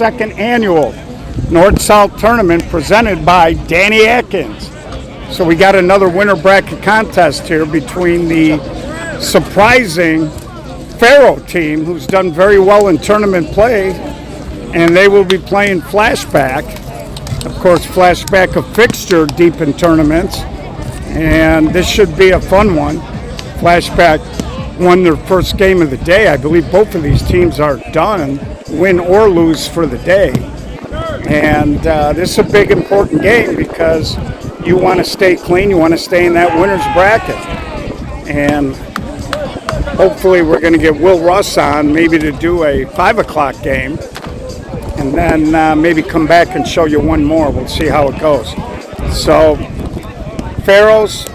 42nd Annual North-South Tournament presented by Danny Atkins. So we got another winter bracket contest here between the surprising Faro team, who's done very well in tournament play, and they will be playing Flashback. Of course, Flashback a fixture deep in tournaments, and this should be a fun one. Flashback won their first game of the day. I believe both of these teams are done, win or lose for the day. And this is a big, important game because you want to stay clean. You want to stay in that winner's bracket. And hopefully we're going to get Will Russ on maybe to do a 5 o'clock game. And then maybe come back and show you one more. We'll see how it goes. So, Faro's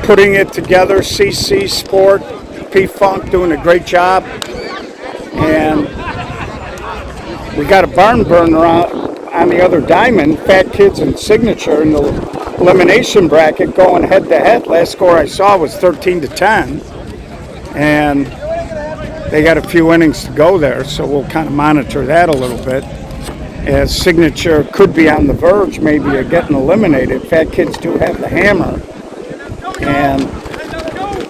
putting it together. CC Sport, P-Funk doing a great job. And we got a barn burner on the other diamond, Fat Kids and Signature in the elimination bracket going head-to-head. Last score I saw was 13-10. And they got a few innings to go there, so we'll kind of monitor that a little bit. As Signature could be on the verge maybe of getting eliminated. Fat Kids do have the hammer. And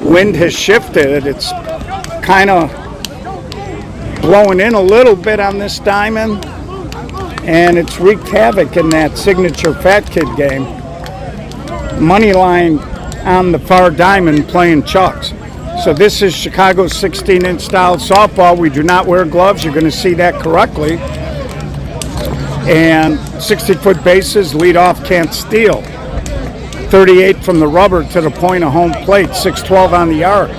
wind has shifted. It's kind of blowing in a little bit on this diamond, and it's wreaked havoc in that Signature Fat Kid game. Money line on the far diamond playing Chucks. So this is Chicago's 16-inch style softball. We do not wear gloves. You're going to see that correctly. And 60-foot bases, lead off, can't steal. 38 from the rubber to the point of home plate, 6-12 on the arc.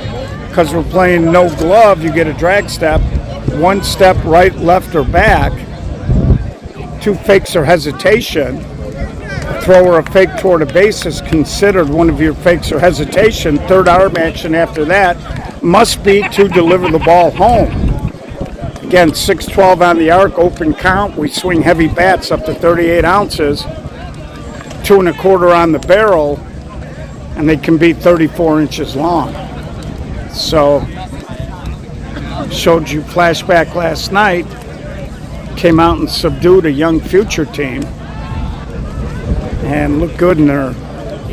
Because we're playing no glove, you get a drag step, 1 step right, left, or back, 2 fakes or hesitation. A throw or a fake toward a base is considered one of your fakes or hesitation. Third arm action after that must be to deliver the ball home. Again, 6-12 on the arc, open count. We swing heavy bats up to 38 ounces. 2 1/4 on the barrel, and they can be 34 inches long. So, showed you Flashback last night, came out and subdued a young future team, and looked good in their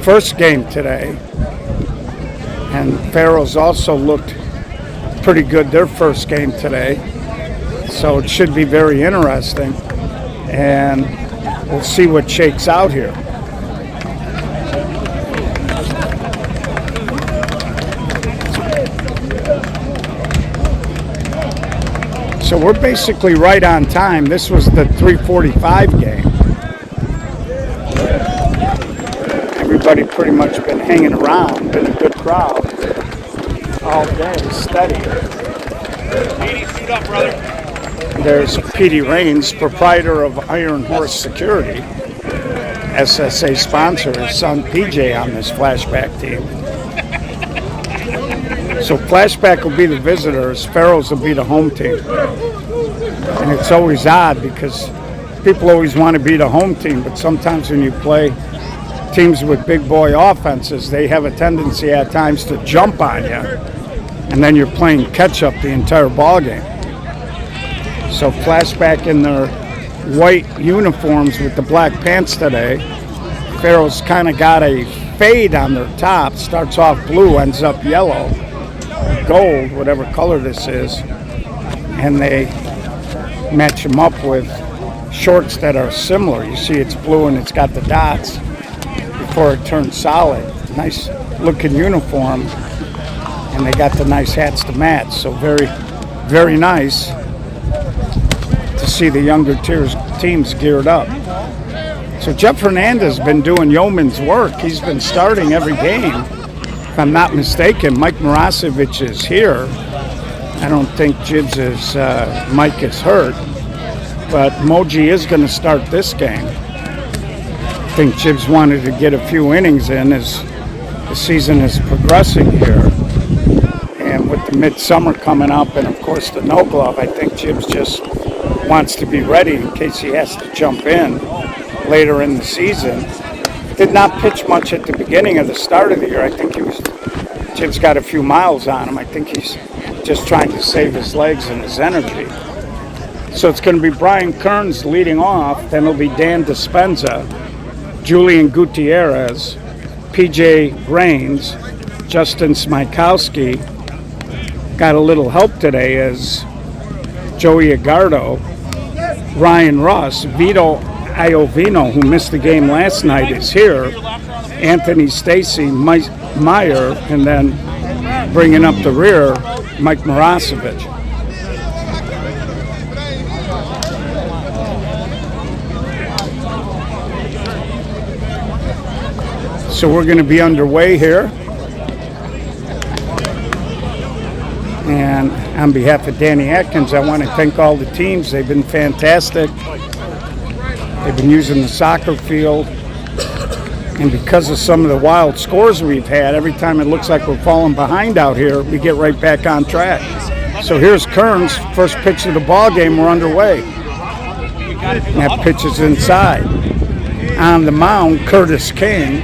first game today. And Faro's also looked pretty good their first game today. So it should be very interesting, and we'll see what shakes out here. So we're basically right on time. This was the 3:45 game. Everybody pretty much been hanging around, been a good crowd all day, steady. Petey, suit up, brother. There's Petey Raines, proprietor of Iron Horse Security, SSA sponsor, his son PJ on this Flashback team. So Flashback will be the visitors, Faro's will be the home team. And it's always odd because people always want to be the home team, but sometimes when you play teams with big boy offenses, they have a tendency at times to jump on you, and then you're playing catch up the entire ball game. So Flashback in their white uniforms with the black pants today. Faro's kind of got a fade on their top, starts off blue, ends up yellow, gold, whatever color this is, and they match them up with shorts that are similar. You see it's blue and it's got the dots before it turns solid. Nice looking uniform, and they got the nice hats to match. So very, very nice to see the younger teams geared up. So Jeff Hernandez has been doing yeoman's work. He's been starting every game. If I'm not mistaken, Mike Marasovic is here. I don't think Jibbs' Mike is hurt, but Moji is going to start this game. I think Jibbs wanted to get a few innings in as the season is progressing here. And with the midsummer coming up and, of course, the no glove, I think Jibbs just wants to be ready in case he has to jump in later in the season. Did not pitch much at the beginning of the start of the year. I think Jibbs got a few miles on him. I think he's just trying to save his legs and his energy. So it's going to be Brian Kearns leading off. Then it'll be Dan Dispenza, Julian Gutierrez, PJ Rains, Justin Smykowski. Got a little help today as Joey Agardo, Ryan Ross, Vito Iovino, who missed the game last night, is here. Anthony Stacy, Meyer, and then bringing up the rear, Mike Marasovic. So we're going to be underway here. And on behalf of Danny Atkins, I want to thank all the teams. They've been fantastic. They've been using the soccer field. And because of some of the wild scores we've had, every time it looks like we're falling behind out here, we get right back on track. So here's Kearns, first pitch of the ball game, we're underway. And that pitch is inside. On the mound, Curtis King.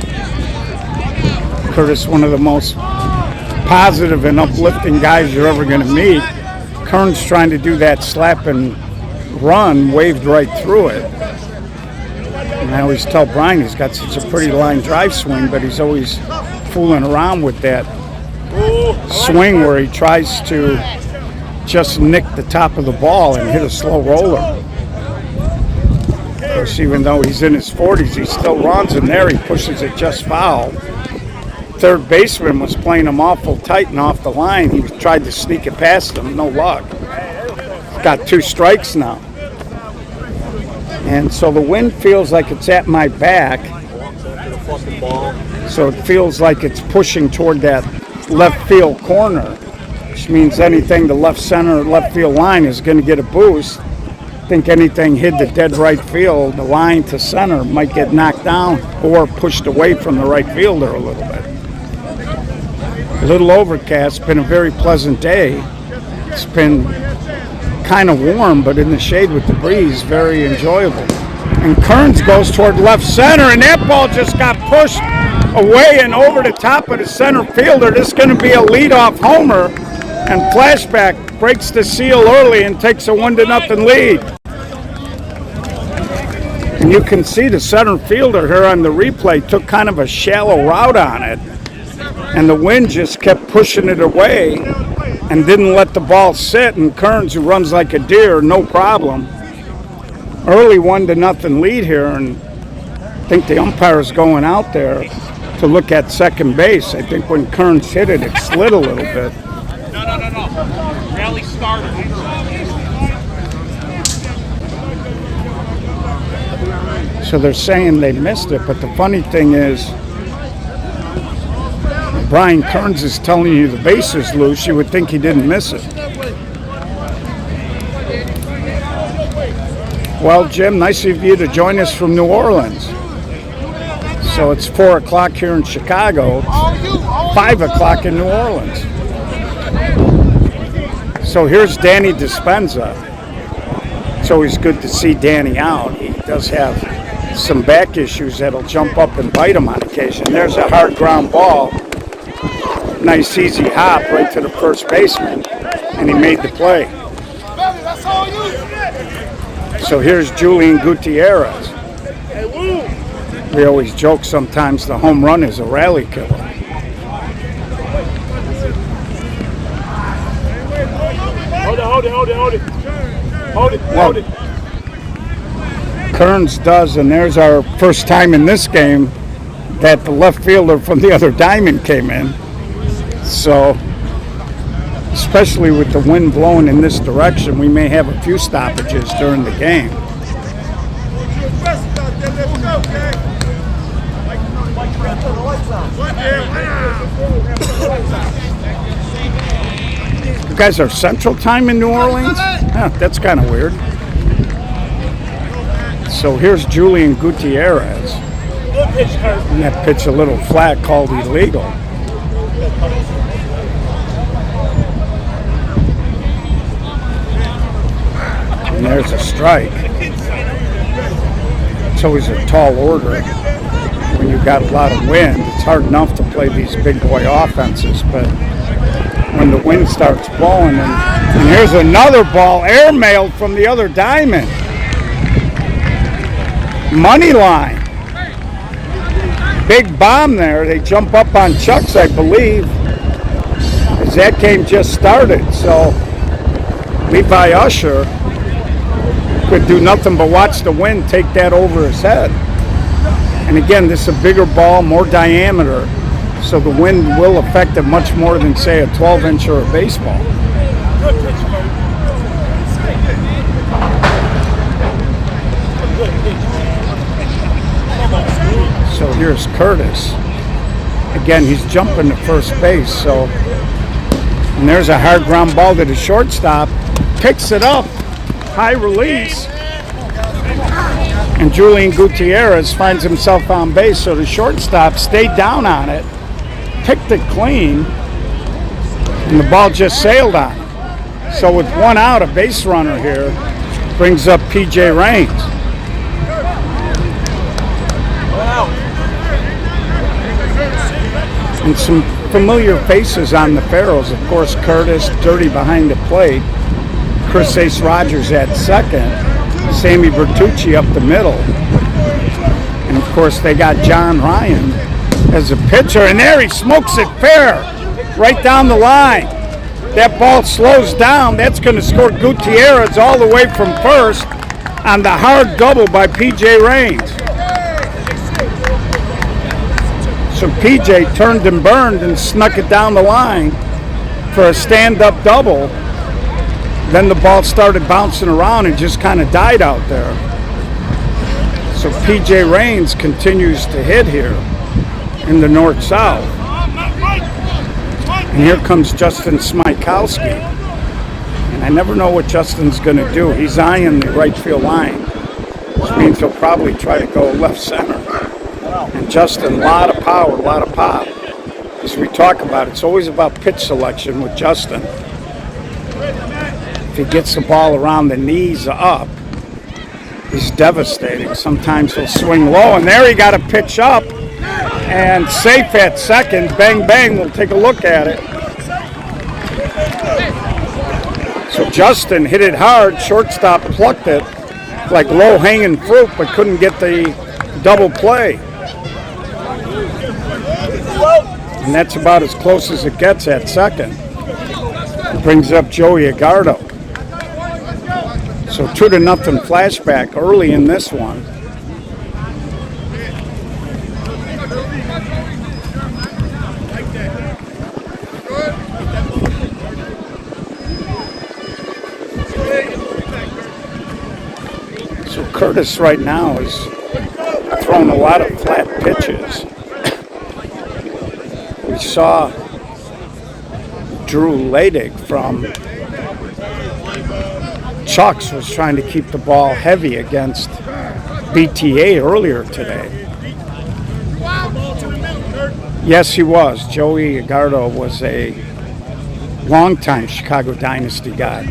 Curtis, one of the most positive and uplifting guys you're ever going to meet. Kearns trying to do that slap and run, waved right through it. And I always tell Brian he's got such a pretty line drive swing, but he's always fooling around with that swing where he tries to just nick the top of the ball and hit a slow roller. Of course, even though he's in his 40s, he still runs, and there he pushes it just foul. Third baseman was playing him awful tight and off the line. He tried to sneak it past him, no luck. Got 2 strikes now. And so the wind feels like it's at my back. So it feels like it's pushing toward that left field corner, which means anything the left center, left field line is going to get a boost. I think anything hit the dead right field, the line to center might get knocked down or pushed away from the right fielder a little bit. A little overcast, been a very pleasant day. It's been kind of warm, but in the shade with the breeze, very enjoyable. And Kearns goes toward left center, and that ball just got pushed away and over the top of the center fielder. This is going to be a leadoff homer, and Flashback breaks the seal early and takes a 1-0 lead. And you can see the center fielder here on the replay took kind of a shallow route on it. And the wind just kept pushing it away and didn't let the ball sit. And Kearns, who runs like a deer, no problem. Early 1-0 lead here, and I think the umpire's going out there to look at second base. I think when Kearns hit it, it slid a little bit. No. Rally started. So they're saying they missed it, but the funny thing is, Brian Kearns is telling you the base is loose. You would think he didn't miss it. Well, Jim, nice of you to join us from New Orleans. So it's 4 o'clock here in Chicago, 5 o'clock in New Orleans. So here's Danny Dispenza. It's always good to see Danny out. He does have some back issues that'll jump up and bite him on occasion. There's a hard ground ball. Nice easy hop right to the first baseman, and he made the play. So here's Julian Gutierrez. We always joke sometimes the home run is a rally killer. Hold it. Kearns does, and there's our first time in this game that the left fielder from the other diamond came in. So, especially with the wind blowing in this direction, we may have a few stoppages during the game. You guys are Central Time in New Orleans? Huh, that's kind of weird. So here's Julian Gutierrez. And that pitch a little flat, called illegal. And there's a strike. It's always a tall order. When you've got a lot of wind, it's hard enough to play these big boy offenses, but when the wind starts blowing. And here's another ball airmailed from the other diamond. Money line. Big bomb there. They jump up on Chuck's, I believe, as that game just started. So Levi Usher could do nothing but watch the wind take that over his head. And again, this is a bigger ball, more diameter, so the wind will affect it much more than, say, a 12-inch or a baseball. So here's Curtis. Again, he's jumping to first base, so, and there's a hard ground ball to the shortstop, picks it up, high release, and Julian Gutierrez finds himself on base, so the shortstop stayed down on it, picked it clean, and the ball just sailed on it. So with one out, a base runner here brings up P.J. Raines. And some familiar faces on the Pharaohs. Of course, Curtis, dirty behind the plate. Chris Ace Rogers at second. Sammy Bertucci up the middle. And of course, they got John Ryan as a pitcher. And there he smokes it fair, right down the line. That ball slows down. That's going to score Gutierrez all the way from first on the hard double by P.J. Raines. So P.J. turned and burned and snuck it down the line for a stand-up double. Then the ball started bouncing around and just kind of died out there. So P.J. Raines continues to hit here in the north-south. And here comes Justin Smykowski. And I never know what Justin's going to do. He's eyeing the right field line, which means he'll probably try to go left center. And Justin, a lot of power, a lot of pop. As we talk about, it's always about pitch selection with Justin. If he gets the ball around the knees up, he's devastating. Sometimes he'll swing low, and there he got a pitch up, and safe at second. Bang, bang, we'll take a look at it. So Justin hit it hard, shortstop plucked it like low-hanging fruit, but couldn't get the double play. And that's about as close as it gets at second. Brings up Joey Agardo. So 2-0 flashback early in this one. So Curtis right now is throwing a lot of flat pitches. We saw Drew Ladick from Chucks was trying to keep the ball heavy against BTA earlier today. Yes, he was. Joey Agardo was a longtime Chicago Dynasty guy.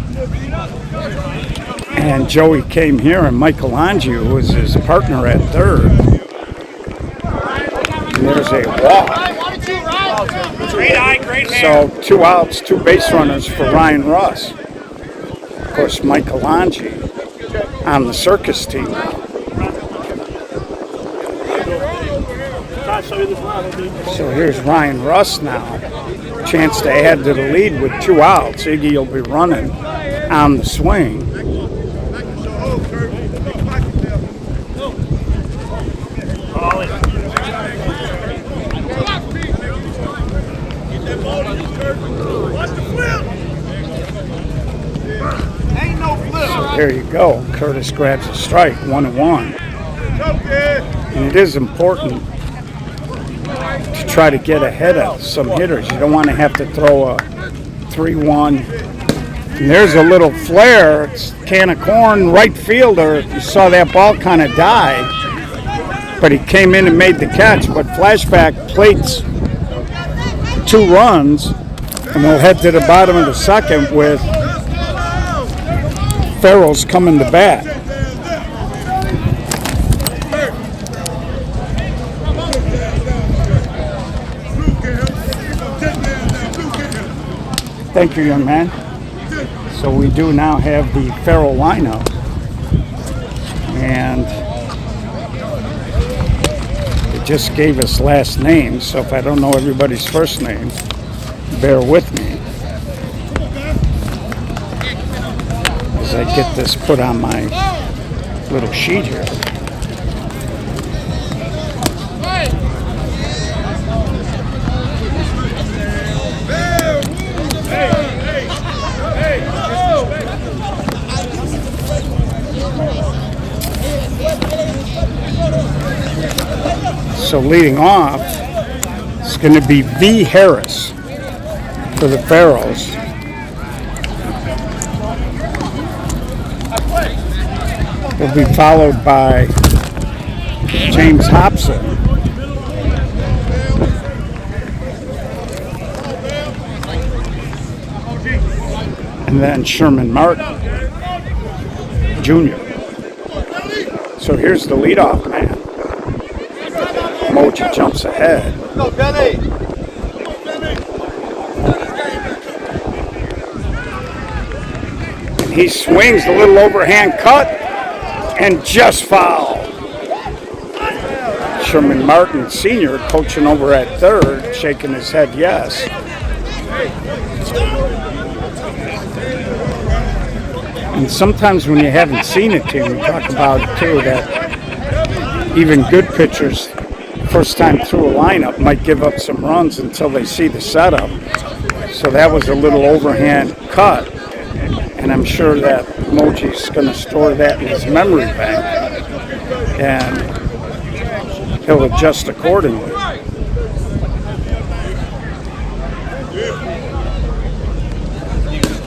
And Joey came here, and Michelangelo was his partner at third. And there's a walk. Great eye, great hand. So 2 outs, 2 base runners for Ryan Russ. Of course, Michelangelo on the circus team now. So here's Ryan Russ now. Chance to add to the lead with 2 outs. Iggy will be running on the swing. So there you go. Curtis grabs a strike, 1-1. And it is important to try to get ahead of some hitters. You don't want to have to throw a 3-1. And there's a little flare. It's a can of corn, right fielder. You saw that ball kind of die. But he came in and made the catch. But flashback plates 2 runs. And we'll head to the bottom of the second with Farrell's coming to bat. Thank you, young man. So we do now have the Farrell lineup. And it just gave us last names, so if I don't know everybody's first name, bear with me as I get this put on my little sheet here. So leading off, it's going to be V. Harris for the Pharaohs. Will be followed by James Hobson. And then Sherman Martin, Jr. So here's the leadoff man. Moji jumps ahead. And he swings the little overhand cut and just foul. Sherman Martin Sr. coaching over at third, shaking his head yes. And sometimes when you haven't seen a team, we talk about it too, that even good pitchers, first time through a lineup, might give up some runs until they see the setup. So that was a little overhand cut, and I'm sure that Moji's going to store that in his memory bank, and he'll adjust accordingly.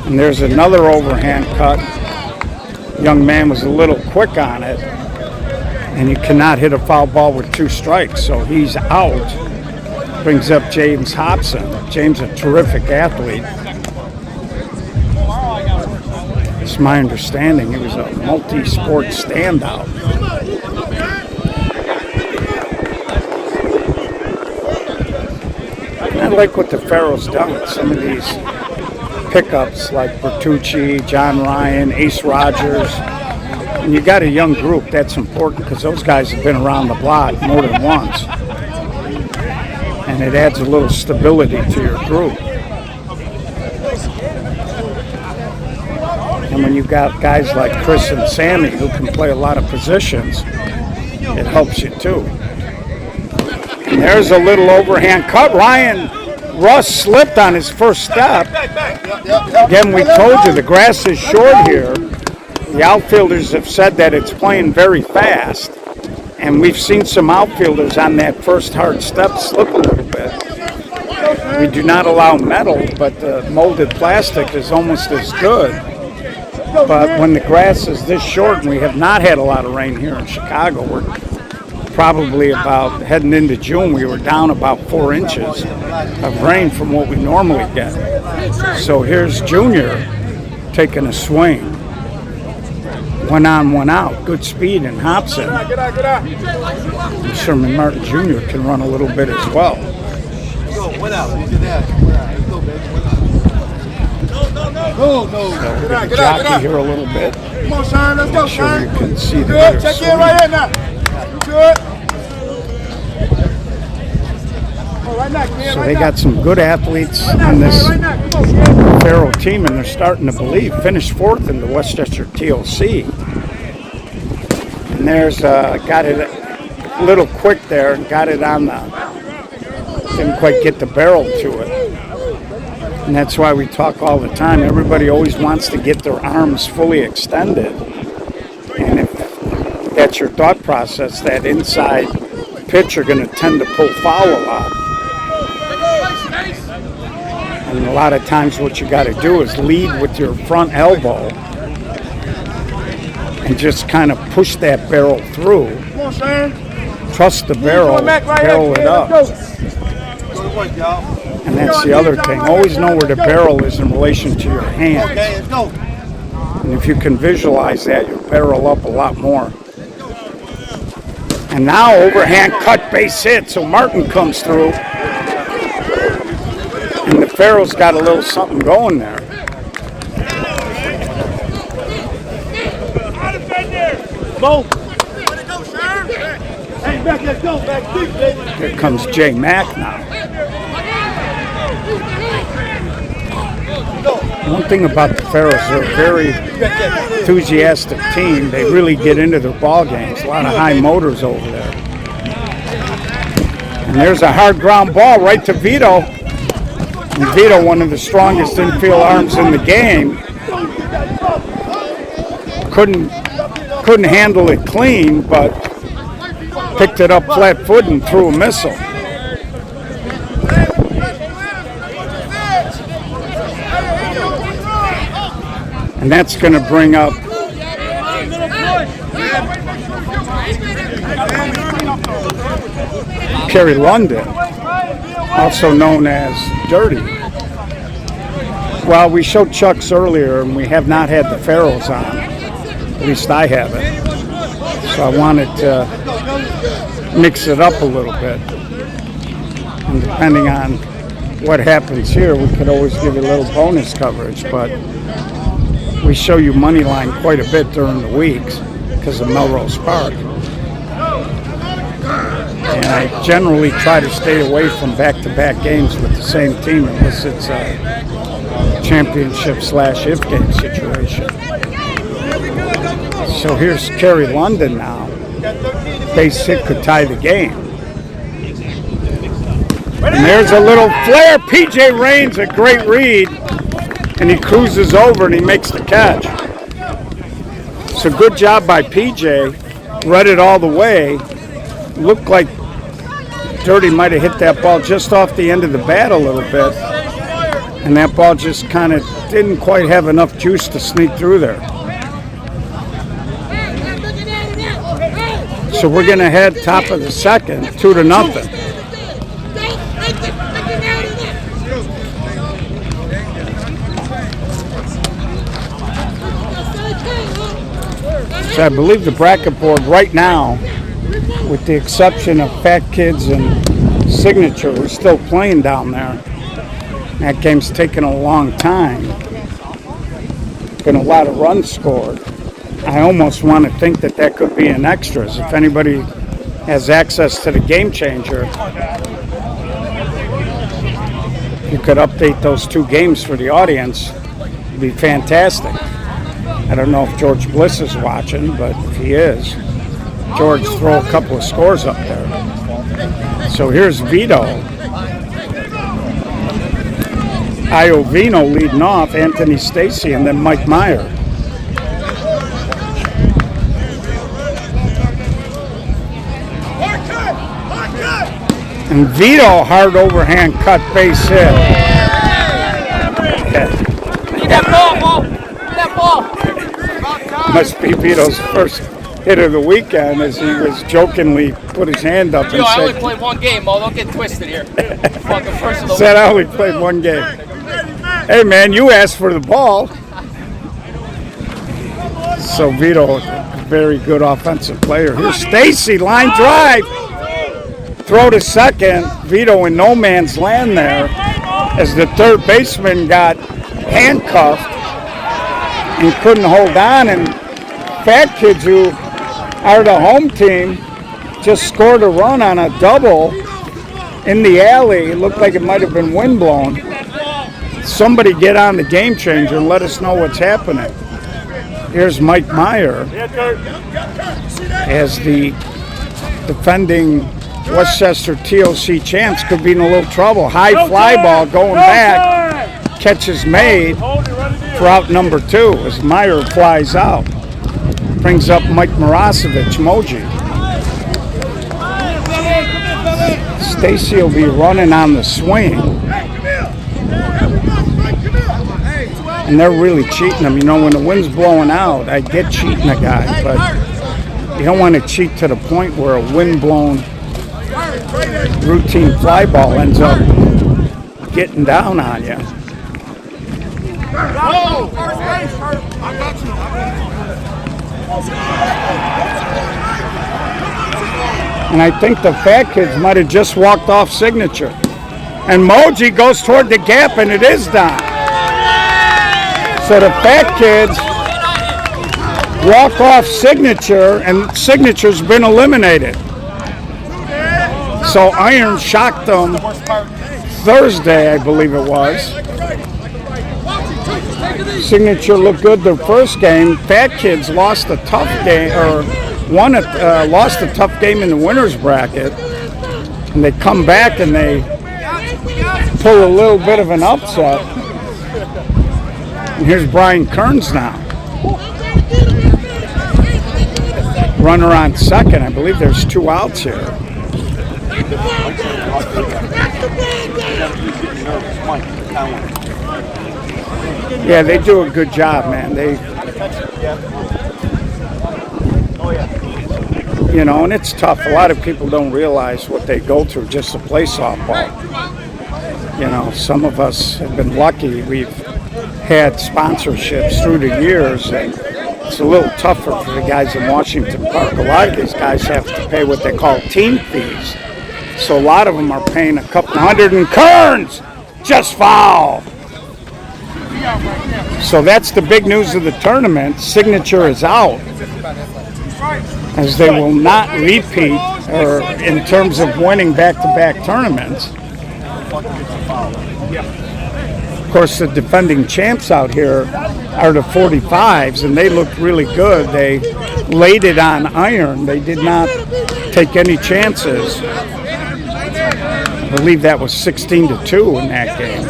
And there's another overhand cut. Young man was a little quick on it, and you cannot hit a foul ball with 2 strikes, so he's out. Brings up James Hobson. James, a terrific athlete. It's my understanding he was a multi-sport standout. And I like what the Pharaohs done. Some of these pickups like Bertucci, John Ryan, Ace Rogers. And you got a young group, that's important because those guys have been around the block more than once. And it adds a little stability to your group. And when you've got guys like Chris and Sammy who can play a lot of positions, it helps you too. And there's a little overhand cut. Russ slipped on his first step. Again, we told you the grass is short here. The outfielders have said that it's playing very fast. And we've seen some outfielders on that first hard step slip a little bit. We do not allow metal, but the molded plastic is almost as good. But when the grass is this short, and we have not had a lot of rain here in Chicago, we're probably about, heading into June, we were down about 4 inches of rain from what we normally get. So here's Junior taking a swing. 1 on, 1 out. Good speed in Hobson. And Sherman Martin Jr. can run a little bit as well. So we're going to jockey here a little bit. Come on, Sean, let's go, Make sure you Sean. can see the Good, check in right here now. Good. Oh, right now, Ken, So right they now. got some good athletes on this Farrell team, and they're starting to believe. Finished 4th in the Westchester TLC. And there's, got it a little quick there, got it on the, didn't quite get the barrel to it. And that's why we talk all the time. Everybody always wants to get their arms fully extended. And if that's your thought process, that inside pitch are going to tend to pull foul a lot. And a lot of times what you got to do is lead with your front elbow and just kind of push that barrel through. Come on, Sean. Trust the barrel, barrel it up. And that's the other thing. Always know where the barrel is in relation to your hands. And if you can visualize that, you'll barrel up a lot more. And now overhand cut base hit, so Martin comes through. And And the Pharaohs got a little something going there. Go. Hey, back, let's go. Back deep, baby. Here comes J Mack now. One thing about the Pharaohs, they're a very enthusiastic team. They really get into their ball games. A lot of high motors over there. And there's a hard ground ball right to Vito. And Vito, one of the strongest infield arms in the game, couldn't handle it clean, but picked it up flat-footed and threw a missile. And that's going to bring up Kerry London, also known as Dirty. Well, we showed Chuck's earlier, and we have not had the Pharaohs on. At least I haven't. So I wanted to mix it up a little bit. And depending on what happens here, we could always give you a little bonus coverage, but we show you money line quite a bit during the weeks because of Melrose Park. And I generally try to stay away from back-to-back games with the same team unless it's a championship/if game situation. So here's Kerry London now. Base hit could tie the game. And there's a little flare. PJ Raines, a great read. And he cruises over and he makes the catch. So good job by PJ. Read it all the way. Looked like Dirty might have hit that ball just off the end of the bat a little bit. And that ball just kind of didn't quite have enough juice to sneak through there. So we're going to head top of the second, 2-0. So I believe the bracket board right now, with the exception of Fat Kids and Signature, we're still playing down there. That game's taken a long time. Been a lot of runs scored. I almost want to think that that could be in extras. If anybody has access to the Game Changer, you could update those two games for the audience. It'd be fantastic. I don't know if George Bliss is watching, but if he is, George, throw a couple of scores up there. So here's Vito. Iovino leading off, Anthony Stacy, and then Mike Meyer. And Vito, hard overhand cut base hit. Get that ball, Mo. Get that ball. Must be Vito's first hit of the weekend, as he was jokingly put his hand up and I only said, played one game, Mo. Don't get twisted here. Fucking first of the said I only played one game. Hey man, you asked for the ball. So Vito, very good offensive player. Here's Stacy, line drive. Throw to second. Vito in no man's land there as the third baseman got handcuffed and couldn't hold on. And Fat Kids, who are the home team, just scored a run on a double in the alley. It looked like it might have been windblown. Somebody get on the Game Changer and let us know what's happening. Here's Mike Meyer as the defending Westchester TOC champs could be in a little trouble. High fly ball going back. Catch is made for out number 2 as Meyer flies out. Brings up Mike Marasovic, Moji. Stacy will be running on the swing. And they're really cheating him. You know, when the wind's blowing out, I get cheating a guy, but you don't want to cheat to the point where a wind-blown routine fly ball ends up getting down on you. And I think the Fat Kids might have just walked off Signature. And Moji goes toward the gap, and it is down. So the Fat Kids walk off Signature, and Signature's been eliminated. So Iron shocked them Thursday, I believe it was. Signature looked good the first game. Fat Kids lost a tough game, or lost a tough game in the winners bracket, and they come back and they pull a little bit of an upset. And here's Brian Kearns now. Runner on second. I believe there's 2 outs here. Yeah, they do a good job, man. And it's tough. A lot of people don't realize what they go through just to play softball. Some of us have been lucky. We've had sponsorships through the years, and it's a little tougher for the guys in Washington Park. A lot of these guys have to pay what they call team fees. So a lot of them are paying a couple hundred, and Kearns just foul. So that's the big news of the tournament. Signature is out, as they will not repeat, or in terms of winning back-to-back tournaments. Of course, the defending champs out here are the 45s, and they looked really good. They laid it on Iron. They did not take any chances. I believe that was 16-2 in that game.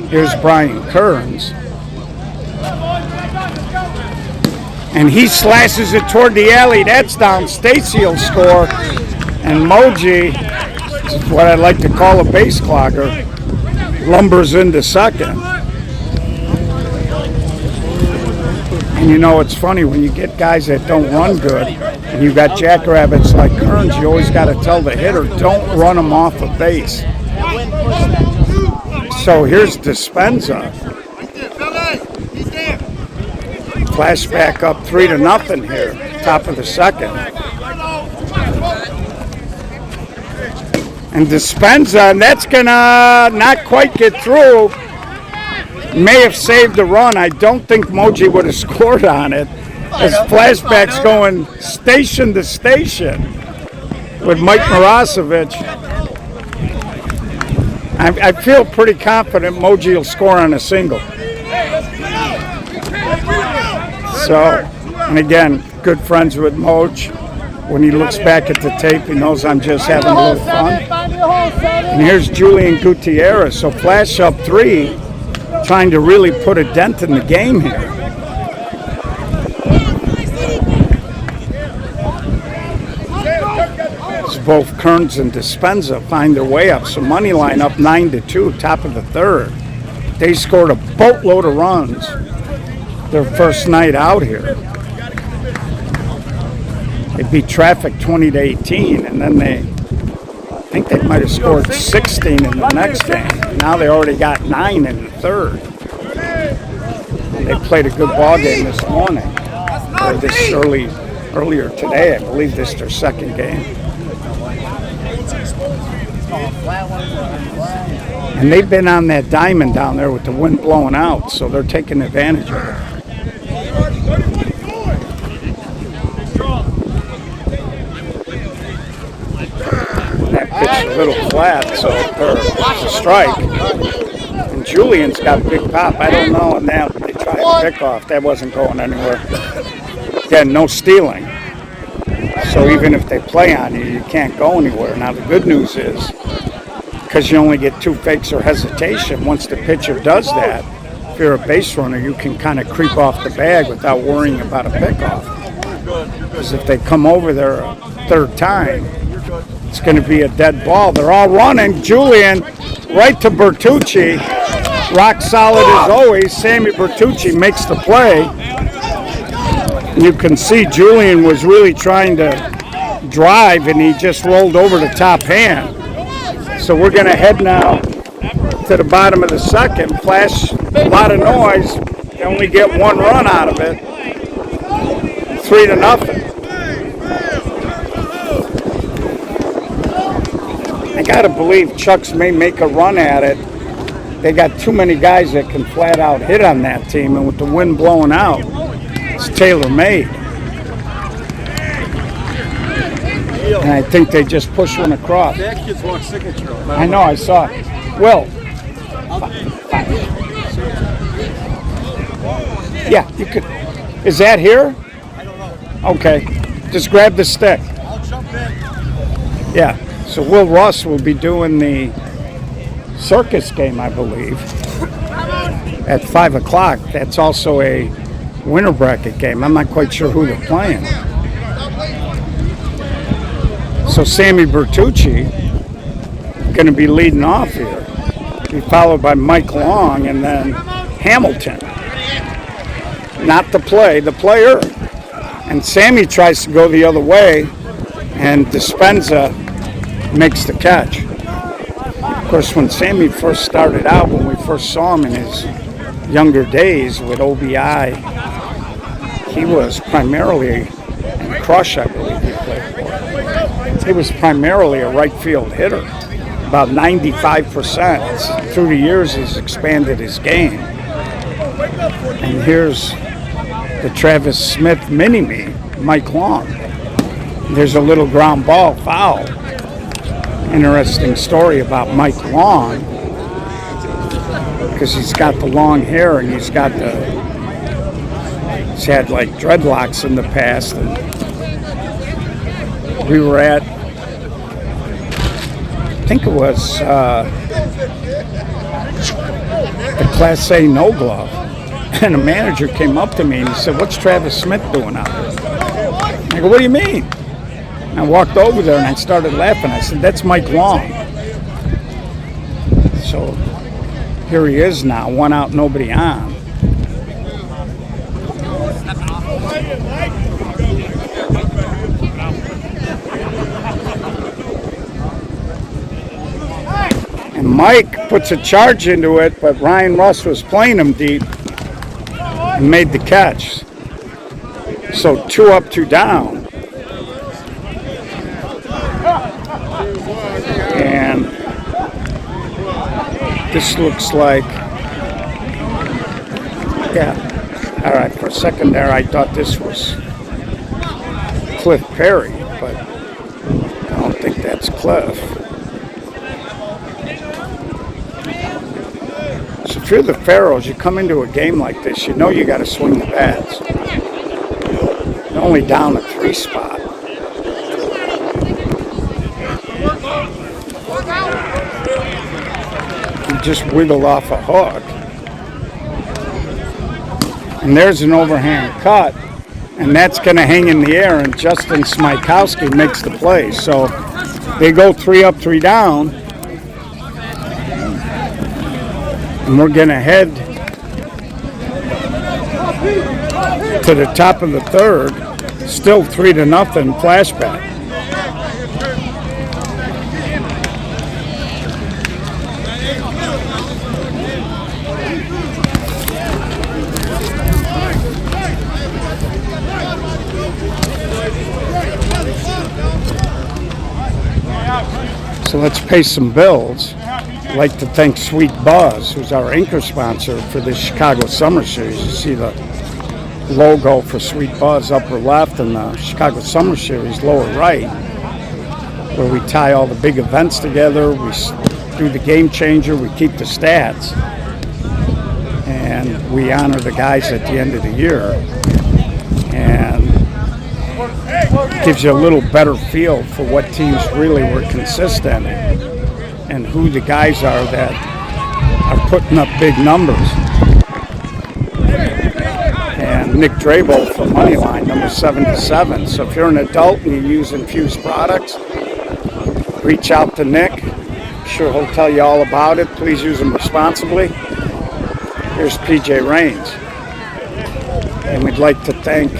Here's Brian Kearns. And he slashes it toward the alley. That's down. Stacy will score. And Moji, what I'd like to call a base clogger, lumbers into second. And it's funny when you get guys that don't run good, and you got jackrabbits like Kearns, you always got to tell the hitter, don't run them off a base. So here's Dispenza. Flashback up 3-0 here, top of the second. And Dispenza, and that's gonna not quite get through. May have saved the run. I don't think Moji would have scored on it. As flashbacks going station to station with Mike Marasovic. I feel pretty confident Moji will score on a single. So, and again, good friends with Moj. When he looks back at the tape, he knows I'm just having a little fun. And here's Julian Gutierrez. So flash up 3, trying to really put a dent in the game here. As both Kearns and Dispenza find their way up. So money line up 9-2, top of the third. They scored a boatload of runs their first night out here. They beat Traffic 20-18, and then I think they might have scored 16 in the next game. Now they already got 9 in the third. They played a good ball game this morning, or earlier today. I believe this is their second game. And they've been on that diamond down there with the wind blowing out, so they're taking advantage of it. That pitch a little flat, so it's a strike. And Julian's got a big pop. I don't know, and now they tried to pick off. That wasn't going anywhere. Again, no stealing. So even if they play on you, you can't go anywhere. Now the good news is, because you only get 2 fakes or hesitation, once the pitcher does that, if you're a base runner, you can kind of creep off the bag without worrying about a pickoff. Because if they come over there a third time, it's going to be a dead ball. They're all running. Julian right to Bertucci. Rock solid as always. Sammy Bertucci makes the play. And you can see Julian was really trying to drive, and he just rolled over the top hand. So we're going to head now to the bottom of the second. Flash, a lot of noise. They only get 1 run out of it. 3-0. I think got to believe Chucks may make a run at it. They got too many guys that can flat out hit on that team, and with the wind blowing out, it's tailor-made. And I think they just push one across. That kid's want signature. I know, I saw it. Will. Yeah, you could. Is that here? I don't know. Okay. Just grab the stick. I'll jump in. Yeah. So Will Ross will be doing the circus game, I believe, at 5 o'clock. That's also a winter bracket game. I'm not quite sure who they're playing. So Sammy Bertucci going to be leading off here. Be followed by Mike Long and then Hamilton. Not the player. And Sammy tries to go the other way, and Dispenza makes the catch. Of course, when Sammy first started out, when we first saw him in his younger days with OBI, he was primarily, and Crush, I believe he played for, he was primarily a right field hitter. About 95%. Through the years, he's expanded his game. And here's the Travis Smith mini-me, Mike Long. There's a little ground ball foul. Interesting story about Mike Long, because he's got the long hair and he's had like dreadlocks in the past. And we were at, I think it was the Class A No Glove, and a manager came up to me and he said, "What's Travis Smith doing out there?" I go, "What do you mean?" I walked over there and I started laughing. I said, "That's Mike Long." So here he is now, 1 out, nobody on. And Mike puts a charge into it, but Ryan Russ was playing him deep and made the catch. So 2 up, 2 down. And this looks like, yeah, all right, for a second there I thought this was Cliff Perry, but I don't think that's Cliff. So if you're the Pharaohs, you come into a game like this, you know you got to swing the bats. You're only down a 3 spot. Just wiggled off a hook. And there's an overhand cut, and that's going to hang in the air, and Justin Smykowski makes the play. So they go 3 up, 3 down, and we're going to head to the top of the 3rd, still 3-0 flashback. So let's pay some bills. I'd like to thank Sweet Buzz, who's our anchor sponsor for this Chicago Summer Series. You see the logo for Sweet Buzz upper left and the Chicago Summer Series lower right, where we tie all the big events together. We do the game changer. We keep the stats. And we honor the guys at the end of the year. And gives you a little better feel for what teams really were consistent and who the guys are that are putting up big numbers. And Nick Drabo for Moneyline, number 77. So if you're an adult and you use infused products, reach out to Nick. I'm sure he'll tell you all about it. Please use them responsibly. Here's PJ Raines. And we'd like to thank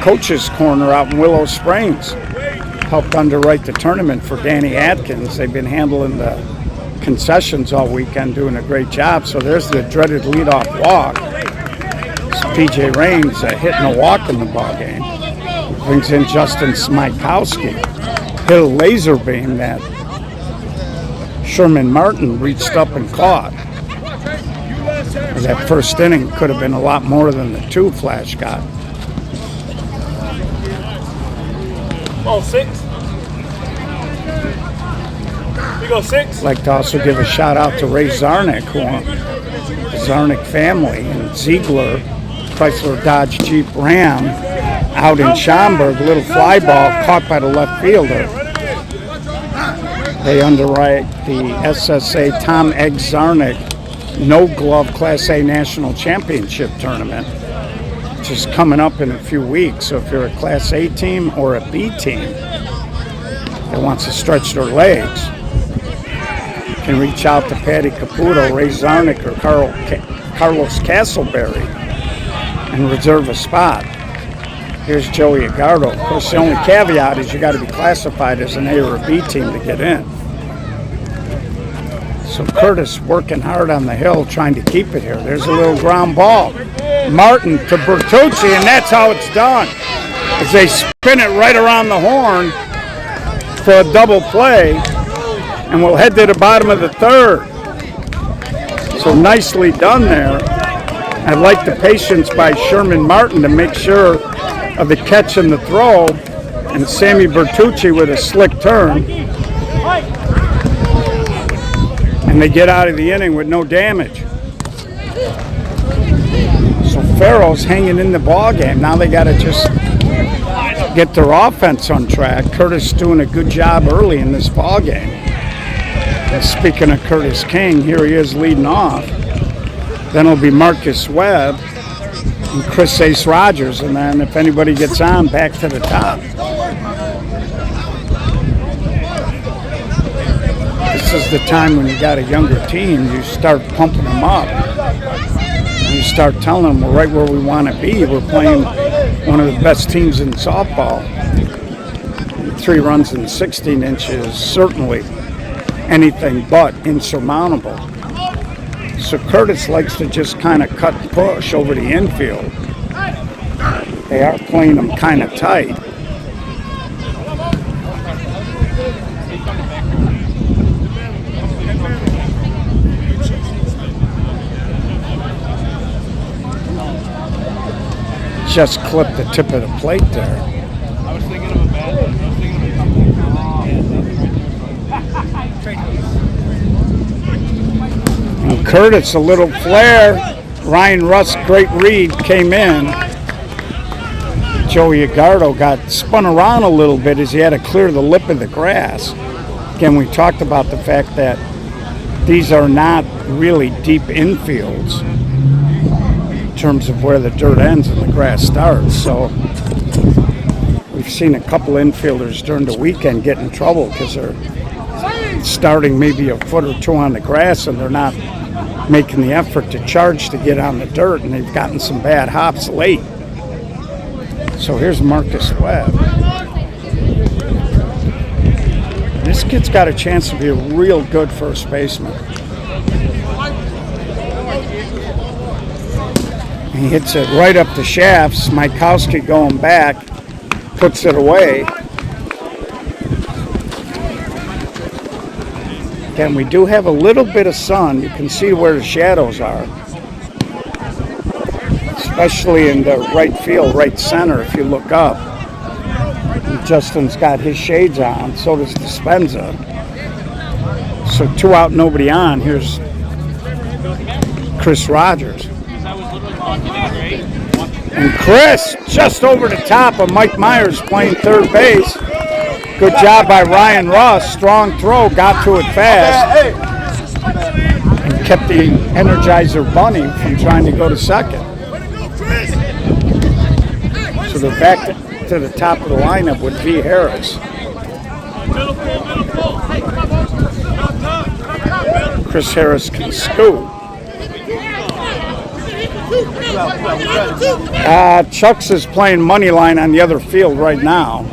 Coach's Corner out in Willow Springs. Helped underwrite the tournament for Danny Atkins. They've been handling the concessions all weekend, doing a great job. So there's the dreaded leadoff walk. So PJ Raines hitting a walk in the ball game. Brings in Justin Smykowski. hit a laser beam that Sherman Martin reached up and caught. That first inning could have been a lot more than the 2 Flash got. Oh, 6. We go 6. I'd like to also give a shout out to Ray Zarnick, the Zarnick family, and Ziegler, Chrysler Dodge Jeep Ram, out in Schaumburg, little fly ball caught by the left fielder. They underwrite the SSA Tom Egg Zarnick No Glove Class A National Championship Tournament, which is coming up in a few weeks. So if you're a Class A team or a B team that wants to stretch their legs, you can reach out to Patty Caputo, Ray Zarnick, or Carlos Castleberry and reserve a spot. Here's Joey Agardo. Of course, the only caveat is you got to be classified as an A or a B team to get in. So Curtis working hard on the hill, trying to keep it here. There's a little ground ball. Martin to Bertucci, and that's how it's done. As they spin it right around the horn for a double play, and we'll head to the bottom of the 3rd. So nicely done there. I like the patience by Sherman Martin to make sure of the catch and the throw, and Sammy Bertucci with a slick turn. And they get out of the inning with no damage. So Farrell's hanging in the ball game. Now they got to just get their offense on track. Curtis doing a good job early in this ball game. And speaking of Curtis King, here he is leading off. Then it'll be Marcus Webb and Chris Ace Rogers, and then if anybody gets on, back to the top. This is the time when you got a younger team, you start pumping them up. You start telling them we're right where we want to be. We're playing one of the best teams in softball. 3 runs in 16 inches, certainly anything but insurmountable. So Curtis likes to just kind of cut and push over the infield. They are playing them kind of tight. Just clipped the tip of the plate there. I was thinking of a bad one. I was thinking of And Curtis, a little flare. Ryan Russ, great read, came in. Joey Agardo got spun around a little bit as he had to clear the lip of the grass. Again, we talked about the fact that these are not really deep infields in terms of where the dirt ends and the grass starts. So we've seen a couple infielders during the weekend get in trouble because they're starting maybe a foot or 2 on the grass and they're not making the effort to charge to get on the dirt, and they've gotten some bad hops late. So here's Marcus Webb. This kid's got a chance to be a real good first baseman. He hits it right up the shafts. Mikowski going back, puts it away. Again, we do have a little bit of sun. You can see where the shadows are, especially in the right field, right center if you look up. And Justin's got his shades on, so does Dispenza. So 2 out, nobody on. Here's Chris Rogers. And Chris just over the top of Mike Myers playing third base. Good job by Ryan Russ. Strong throw, got to it fast, and kept the Energizer Bunny from trying to go to second. So they're back to the top of the lineup with V. Harris. Chris Harris can scoot. Chucks is playing money line on the other field right now.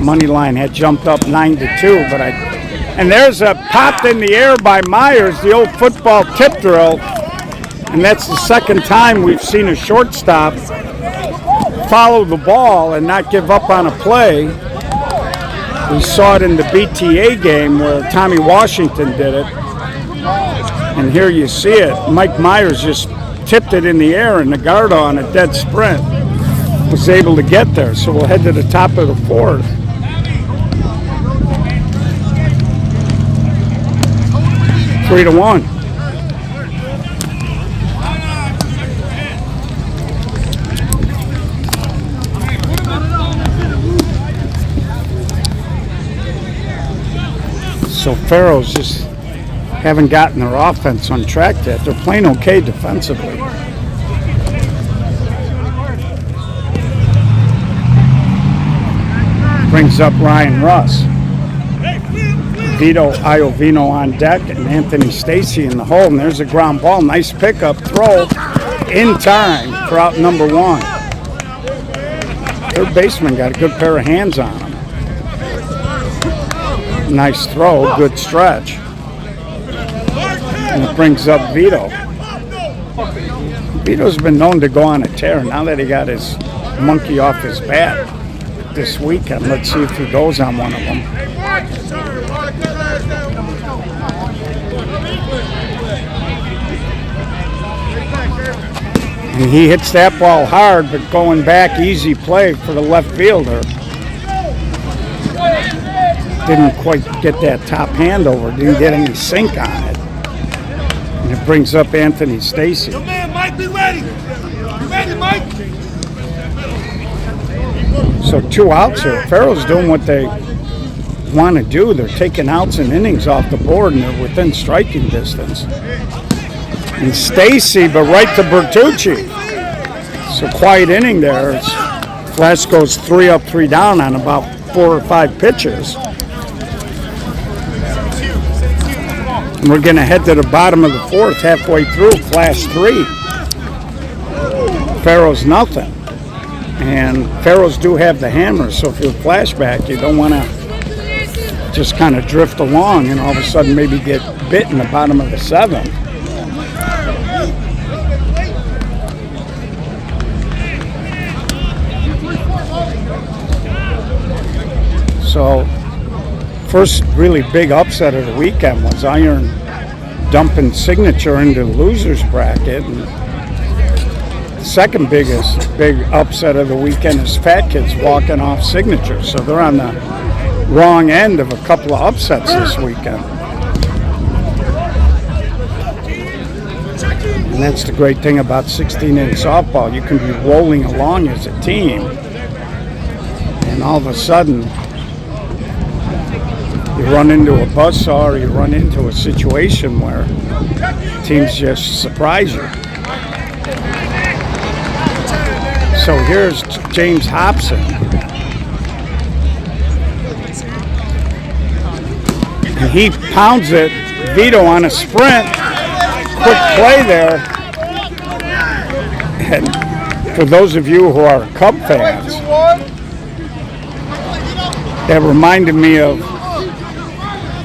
Money line had jumped up 9-2, but and there's a popped in the air by Myers, the old football tip drill, and that's the second time we've seen a shortstop follow the ball and not give up on a play. We saw it in the BTA game where Tommy Washington did it. And here you see it. Mike Myers just tipped it in the air, and the guard on a dead sprint was able to get there. So we'll head to the top of the fourth. Three to one. So Pharaohs just haven't gotten their offense on track yet. They're playing okay defensively. Brings up Ryan Russ. Vito Iovino on deck and Anthony Stacy in the hole. And there's a ground ball. Nice pickup throw in time for out number one. Third baseman got a good pair of hands on him. Nice throw, good stretch. And it brings up Vito. Vito's been known to go on a tear. Now that he got his monkey off his bat this weekend, let's see if he goes on one of them. And he hits that ball hard, but going back, easy play for the left fielder. Didn't quite get that top hand over, didn't get any sink on it. And it brings up Anthony Stacy. Yo, man, Mike, be ready. You ready, Mike? So 2 outs here. Pharaoh's doing what they want to do. They're taking outs and innings off the board, and they're within striking distance. And Stacy, but right to Bertucci. So quiet inning there. Flash goes 3 up, 3 down on about 4 or 5 pitches. And we're going to head to the bottom of the fourth, halfway through, Flash 3. Pharaohs nothing. And Pharaohs do have the hammer, so if you're flashback, you don't want to just kind of drift along and all of a sudden maybe get bit in the bottom of the 7th. So, first really big upset of the weekend was Iron dumping Signature into the loser's bracket. And the second biggest big upset of the weekend is Fat Kids walking off Signature. So they're on the wrong end of a couple of upsets this weekend. And that's the great thing about 16-inch softball. You can be rolling along as a team, and all of a sudden, you run into a buzzsaw or you run into a situation where teams just surprise you. So here's James Hobson. And he pounds it. Vito on a sprint. Quick play there. And for those of you who are Cub fans, that reminded me of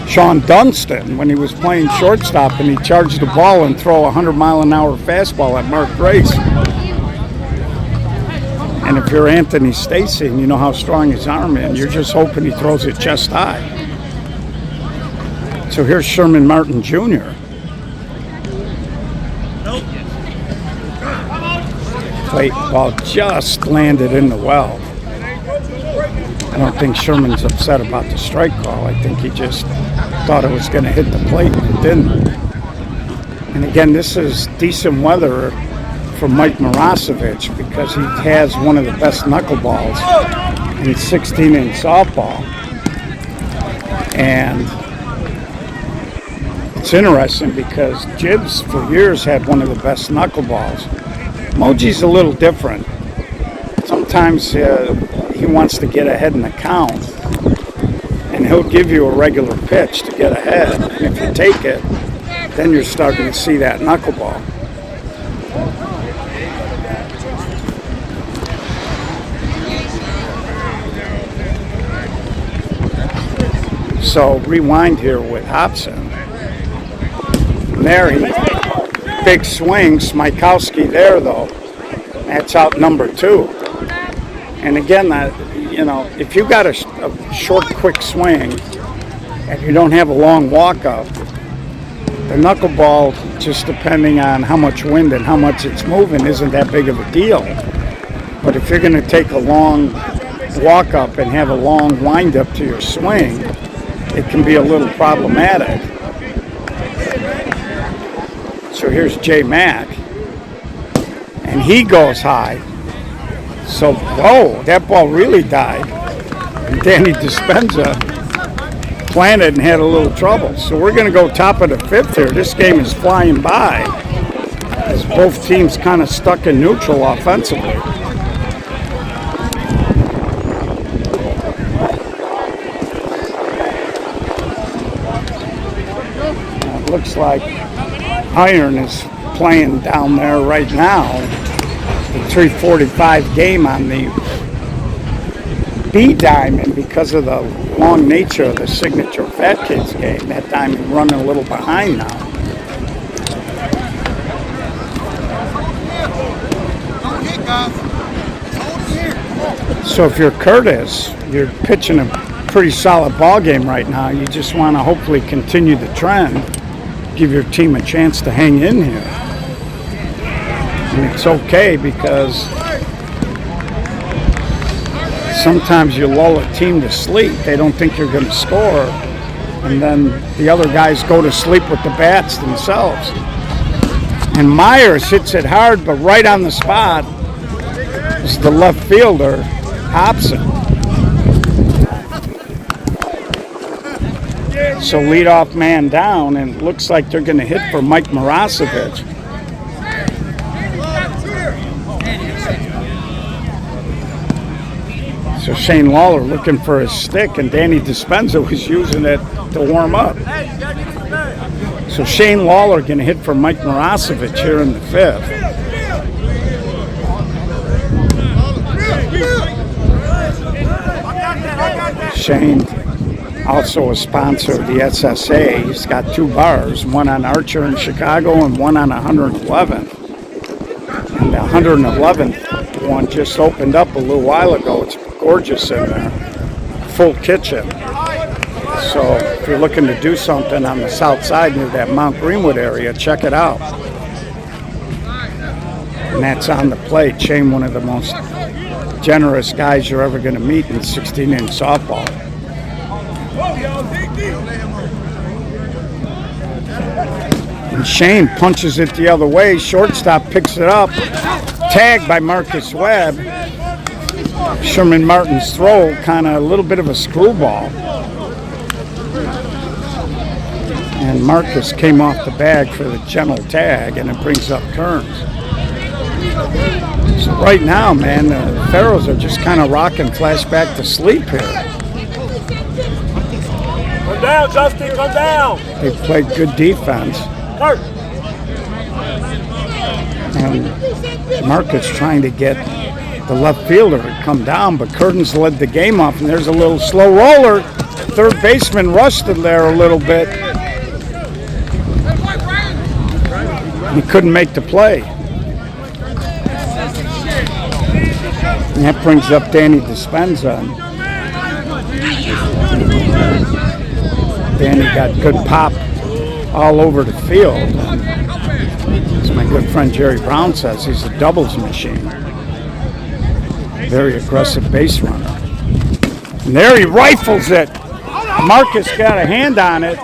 Sean Dunston when he was playing shortstop and he charged the ball and throw a 100-mile-an-hour fastball at Mark Grace. And if you're Anthony Stacy and you know how strong his arm is, you're just hoping he throws it chest high. So here's Sherman Martin Jr. Plate ball just landed in the well. I don't think Sherman's upset about the strike call. I think he just thought it was going to hit the plate and it didn't. And again, this is decent weather for Mike Marasovic because he has one of the best knuckleballs in 16-inch softball. And it's interesting because Gibbs for years had one of the best knuckleballs. Moji's a little different. Sometimes he wants to get ahead in the count, and he'll give you a regular pitch to get ahead. And if you take it, then you're starting to see that knuckleball. So rewind here with Hobson. And there he, big swing, Smykowski there though. That's out number 2. And again, you know, if you got a short, quick swing and you don't have a long walk-up, the knuckleball, just depending on how much wind and how much it's moving, isn't that big of a deal. But if you're going to take a long walk-up and have a long wind-up to your swing, it can be a little problematic. So here's J Mac, and he goes high. So, whoa, that ball really died. And Danny Dispenza planted and had a little trouble. So we're going to go top of the fifth here. This game is flying by as both teams kind of stuck in neutral offensively. It looks like Iron is playing down there right now. The 3:45 game on the B diamond because of the long nature of the signature Fat Kids game. That diamond running a little behind now. So if you're Curtis, you're pitching a pretty solid ball game right now. You just want to hopefully continue the trend, give your team a chance to hang in here. And it's okay because sometimes you lull a team to sleep. They don't think you're going to score. And then the other guys go to sleep with the bats themselves. And Myers hits it hard, but right on the spot is the left fielder, Hobson. So leadoff man down, and it looks like they're going to hit for Mike Marasovic. So Shane Lawler looking for his stick, and Danny Dispenza was using it to warm up. So Shane Lawler going to hit for Mike Marasovic here in the fifth. Shane, also a sponsor of the SSA. He's got 2 bars, one on Archer in Chicago and one on 111th. And the 111th one just opened up a little while ago. It's gorgeous in there, full kitchen. So if you're looking to do something on the south side near that Mount Greenwood area, check it out. And that's on the plate. Shane, one of the most generous guys you're ever going to meet in 16-inch softball. And Shane punches it the other way. Shortstop picks it up. Tagged by Marcus Webb. Sherman Martin's throw, kind of a little bit of a screwball. And Marcus came off the bag for the gentle tag, and it brings up Kearns. So right now, man, the Pharaohs are just kind of rocking flashback to sleep here. Come down, Justin, come down. They played good defense. And Marcus trying to get the left fielder to come down, but Curtin's led the game off, and there's a little slow roller. Third baseman rushed it there a little bit. He couldn't make the play. And that brings up Danny Dispenza. Danny got good pop all over the field. As my good friend Jerry Brown says, he's a doubles machine. Very aggressive base runner. And there he rifles it. Marcus got a hand on it.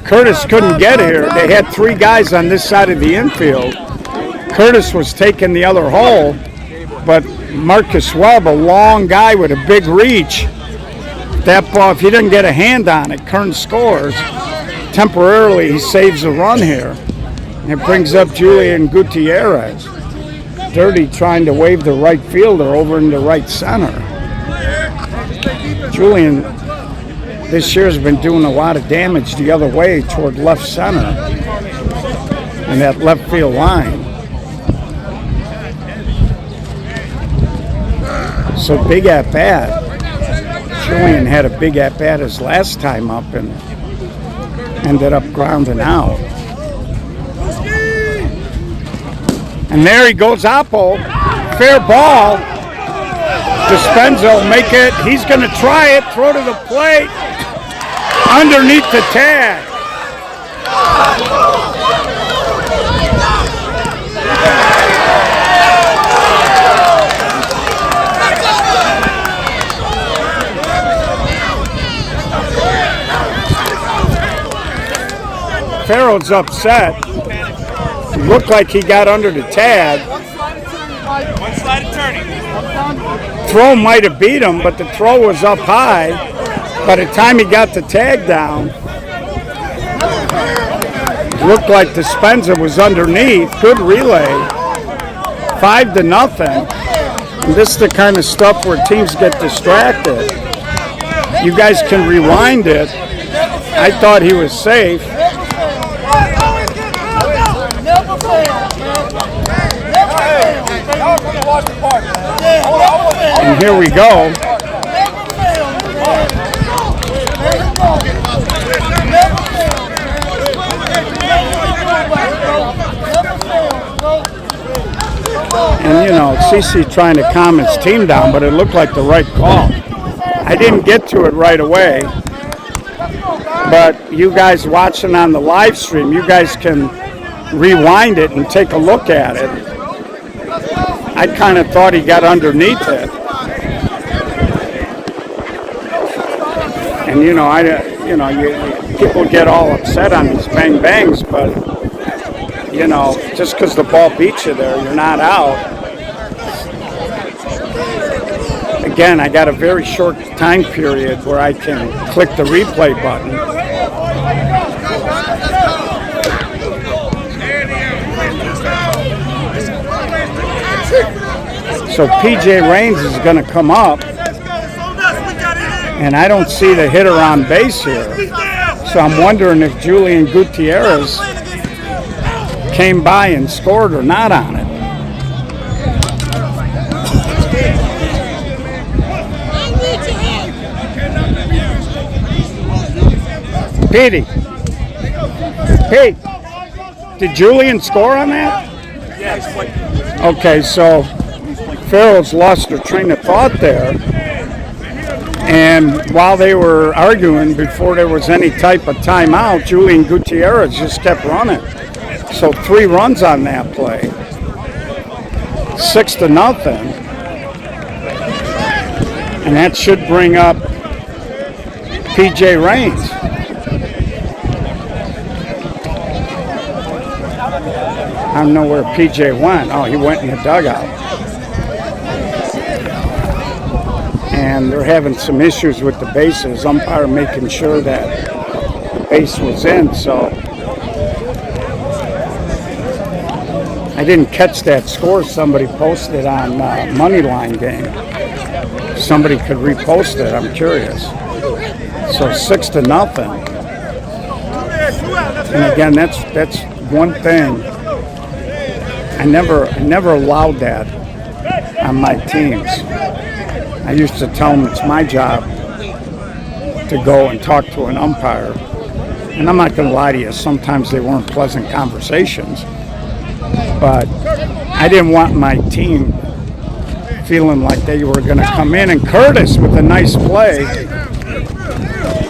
Curtis couldn't get here. They had 3 guys on this side of the infield. Curtis was taking the other hole, but Marcus Webb, a long guy with a big reach, that ball, if he didn't get a hand on it, Kern scores. Temporarily, he saves a run here. And it brings up Julian Gutierrez. Dirty trying to wave the right fielder over into right center. Julian this year has been doing a lot of damage the other way toward left center in that left field line. So big at bat. Julian had a big at bat his last time up and ended up grounding out. And there he goes, Oppo. Fair ball. Dispenza will make it. He's going to try it. Throw to the plate. Underneath the tag. Farrell's upset. It looked like he got under the tag. One slide of turning. Throw might have beat him, but the throw was up high. By the time he got the tag down, it looked like Dispenza was underneath. Good relay. 5-0. And this is the kind of stuff where teams get distracted. You guys can rewind it. I thought he was safe. And here we go. And you know, CC trying to calm his team down, but it looked like the right call. I didn't get to it right away, but you guys watching on the live stream, you guys can rewind it and take a look at it. I kind of thought he got underneath it. And people get all upset on these bang bangs, but you know, just because the ball beats you there, you're not out. Again, I got a very short time period where I can click the replay button. So PJ Raines is going to come up, and I don't see the hitter on base here. So I'm wondering if Julian Gutierrez came by and scored or not on it. Petey. Pete, did Julian score on that? Okay, so Farrell's lost their train of thought there. And while they were arguing, before there was any type of timeout, Julian Gutierrez just kept running. So 3 runs on that play. 6-0. And that should bring up PJ Raines. I don't know where PJ went. Oh, he went in the dugout. And they're having some issues with the bases. Umpire making sure that the base was in, so I didn't catch that score somebody posted on Moneyline Game. Somebody could repost it, I'm curious. So 6-0. And again, that's one thing. I never allowed that on my teams. I used to tell them it's my job to go and talk to an umpire. And I'm not going to lie to you, sometimes they weren't pleasant conversations. But I didn't want my team feeling like they were going to come in. And Curtis with a nice play,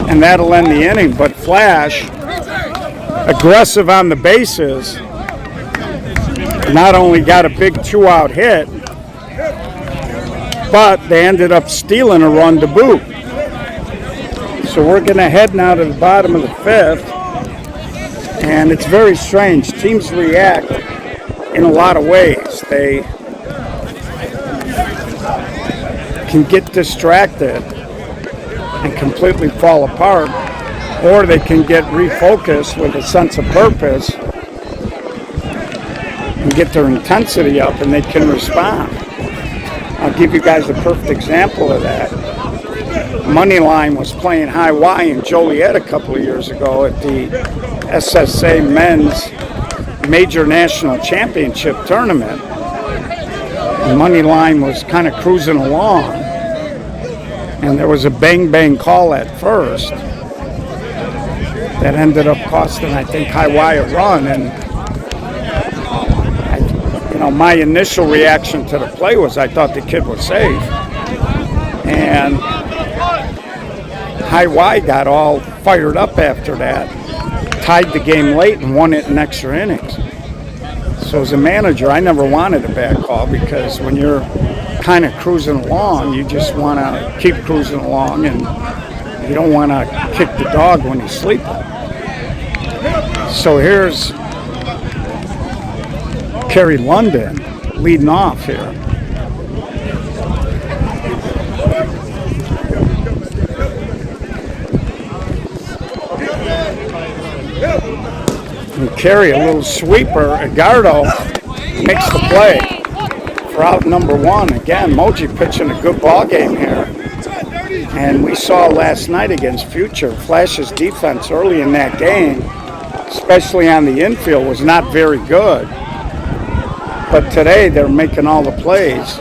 and that'll end the inning. But Flash, aggressive on the bases, not only got a big 2-out hit, but they ended up stealing a run to boot. So we're going to head now to the bottom of the 5th, and it's very strange. Teams react in a lot of ways. They can get distracted and completely fall apart, or they can get refocused with a sense of purpose and get their intensity up, and they can respond. I'll give you guys a perfect example of that. Moneyline was playing high Y in Joliet a couple of years ago at the SSA Men's Major National Championship Tournament. And Moneyline was kind of cruising along, and there was a bang-bang call at first that ended up costing, I think, high Y a run. And my initial reaction to the play was I thought the kid was safe. And High Y got all fired up after that, tied the game late and won it in extra innings. So as a manager, I never wanted a bad call because when you're kind of cruising along, you just want to keep cruising along and you don't want to kick the dog when he's sleeping. So here's Kerry London leading off here. And Kerry, a little sweeper. Edgardo makes the play for out number one. Again, Moji pitching a good ball game here. And we saw last night against Future, Flash's defense early in that game, especially on the infield, was not very good. But today they're making all the plays.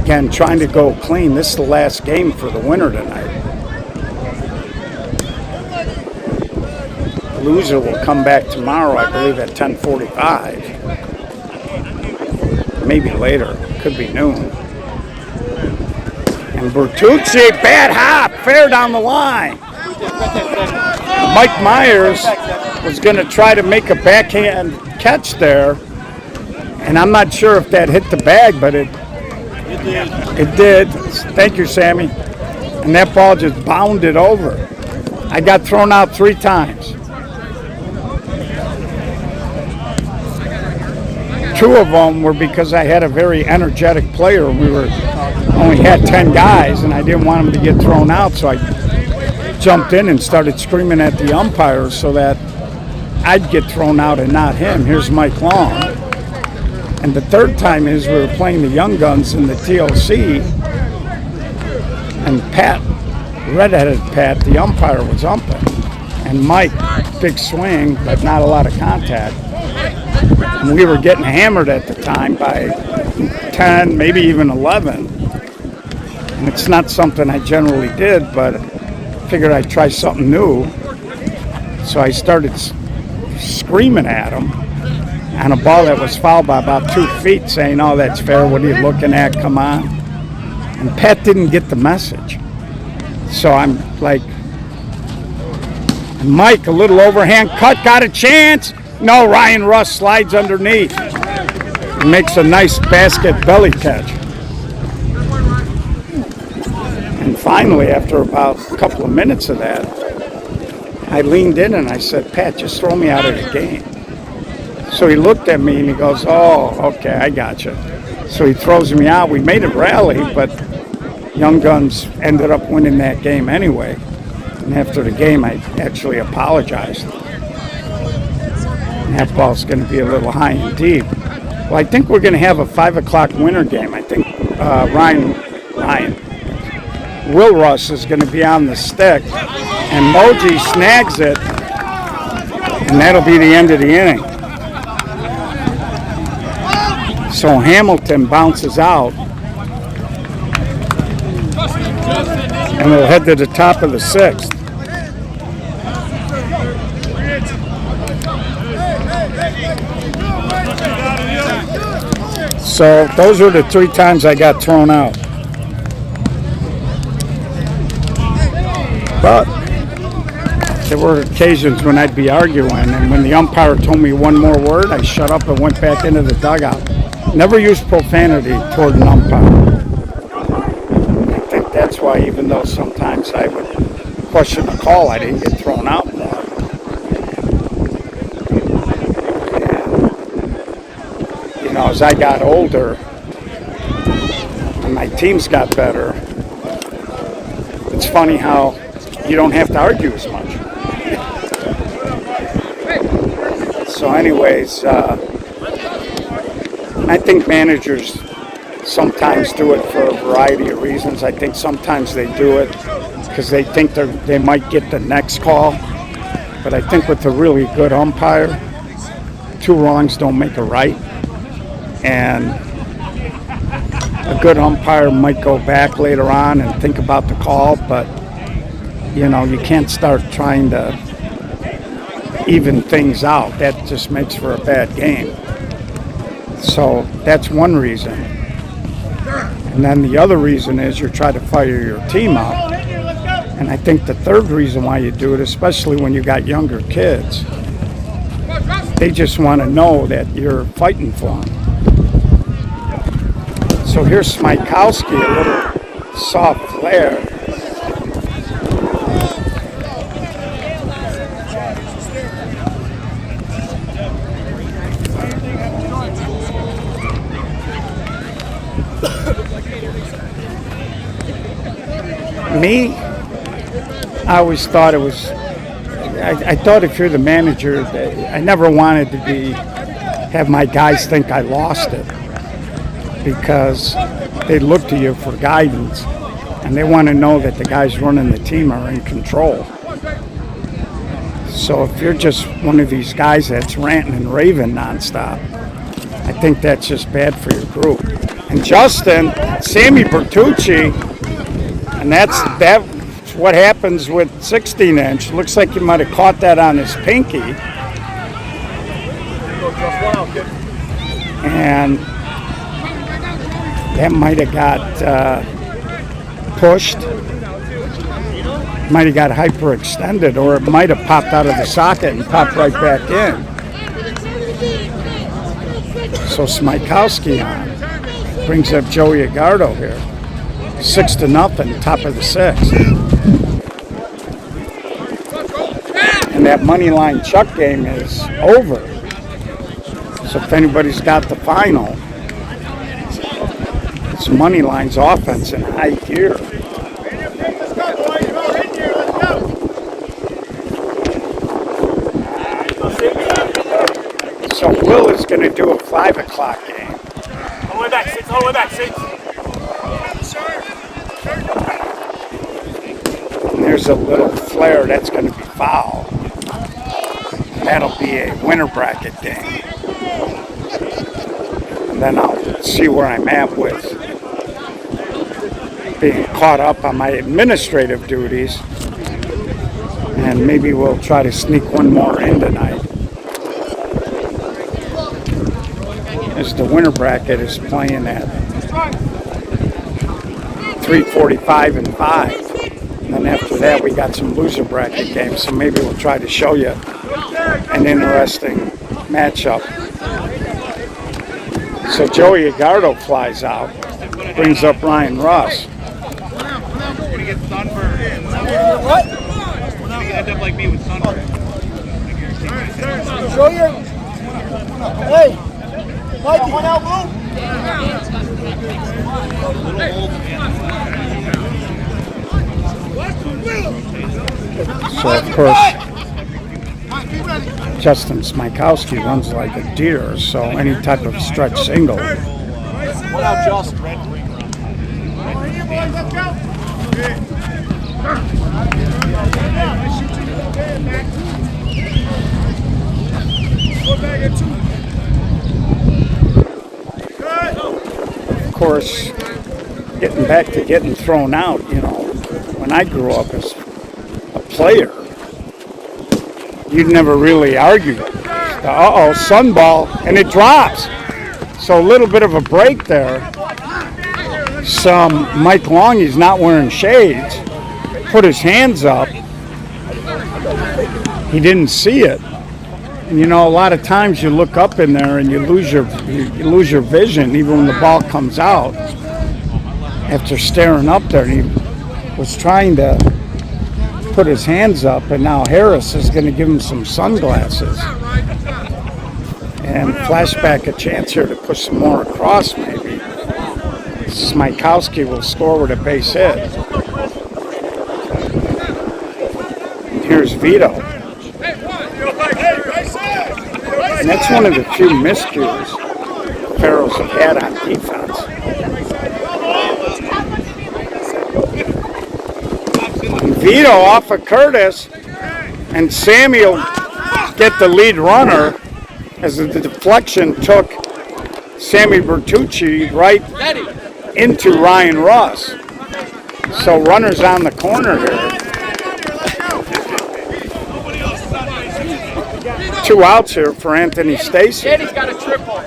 Again, trying to go clean. This is the last game for the winner tonight. The loser will come back tomorrow, I believe, at 10:45. Maybe later. Could be noon. And Bertuzzi, bad hop, fair down the line. Mike Myers was going to try to make a backhand catch there, and I'm not sure if that hit the bag, but it did. Thank you, Sammy. And that ball just bounded over. I got thrown out 3 times. 2 of them were because I had a very energetic player. We only had 10 guys, and I didn't want him to get thrown out, so I jumped in and started screaming at the umpires so that I'd get thrown out and not him. Here's Mike Long. And the third time is we were playing the Young Guns in the TOC, and Pat, redheaded Pat, the umpire, was umping. And Mike, big swing, but not a lot of contact. And we were getting hammered at the time by 10, maybe even 11. And it's not something I generally did, but I figured I'd try something new. So I started screaming at him on a ball that was fouled by about 2 feet, saying, "Oh, that's fair. What are you looking at? Come on." And Pat didn't get the message. So I'm like, Mike, a little overhand cut, got a chance. No, Ryan Russ slides underneath. He makes a nice basket belly catch. And finally, after about a couple of minutes of that, I leaned in and I said, "Pat, just throw me out of the game." So he looked at me and he goes, "Oh, okay, I got you." So he throws me out. We made it rally, but Young Guns ended up winning that game anyway. And after the game, I actually apologized. And that ball's going to be a little high and deep. Well, I think we're going to have a 5 o'clock winter game. I think Will Russ is going to be on the stick, and Moji snags it, and that'll be the end of the inning. So Hamilton bounces out, and we'll head to the top of the 6th. So those are the 3 times I got thrown out. But there were occasions when I'd be arguing, and when the umpire told me one more word, I shut up and went back into the dugout. Never used profanity toward an umpire. I think that's why, even though sometimes I would question the call, I didn't get thrown out more. And, you know, as I got older and my teams got better, it's funny how you don't have to argue as much. So anyways, I think managers sometimes do it for a variety of reasons. I think sometimes they do it because they think they might get the next call. But I think with a really good umpire, 2 wrongs don't make a right. And a good umpire might go back later on and think about the call, but you know, you can't start trying to even things out. That just makes for a bad game. So that's one reason. And then the other reason is you're trying to fire your team up. And I think the third reason why you do it, especially when you got younger kids, they just want to know that you're fighting for them. So here's Smikowski, a little soft flare. Me, I always thought it was, I thought if you're the manager, I never wanted to have my guys think I lost it, because they look to you for guidance and they want to know that the guys running the team are in control. So if you're just one of these guys that's ranting and raving nonstop, I think that's just bad for your group. And Justin, Sammy Bertucci, and that's what happens with 16-inch. Looks like you might have caught that on his pinky. And that might have got pushed. Might have got hyperextended, or it might have popped out of the socket and popped right back in. So Smikowski on. Brings up Joey Agardo here. 6-0, top of the sixth. And that money line chuck game is over. So if anybody's got the final, it's money line's offense in high gear. So Will is going to do a 5 o'clock game. All the way back, 6, all the way back, 6. And there's a little flare that's going to be foul. That'll be a winter bracket game. And then I'll see where I'm at with being caught up on my administrative duties. And maybe we'll try to sneak one more in tonight, as the winter bracket is playing at 3:45 and 5. And then after that, we got some loser bracket games, so maybe we'll try to show you an interesting matchup. So Joey Agardo flies out, brings up Ryan Russ. We're gonna get sunburned. What? We're gonna end up like me with sunburn. Show your. Hey, Mikey. One out, Blue. So of course, Justin Smikowski runs like a deer, so any type of stretch single. What out, Joss? Of course, getting back to getting thrown out, you know, when I grew up as a player, you'd never really argue. Uh-oh, sunball, and it drops. So a little bit of a break there. Some Mike Long, he's not wearing shades, put his hands up. He didn't see it. And you know, a lot of times you look up in there and you lose your vision even when the ball comes out after staring up there. And he was trying to put his hands up, and now Harris is going to give him some sunglasses and flashback a chance here to push some more across maybe. Smikowski will score with a base hit. Here's Vito. And that's one of the few miscues the Pharaohs have had on defense. And Vito off of Curtis, and Sammy will get the lead runner as the deflection took Sammy Bertucci right into Ryan Russ. So runners on the corner here. 2 outs here for Anthony Stacy. And he's got a triple.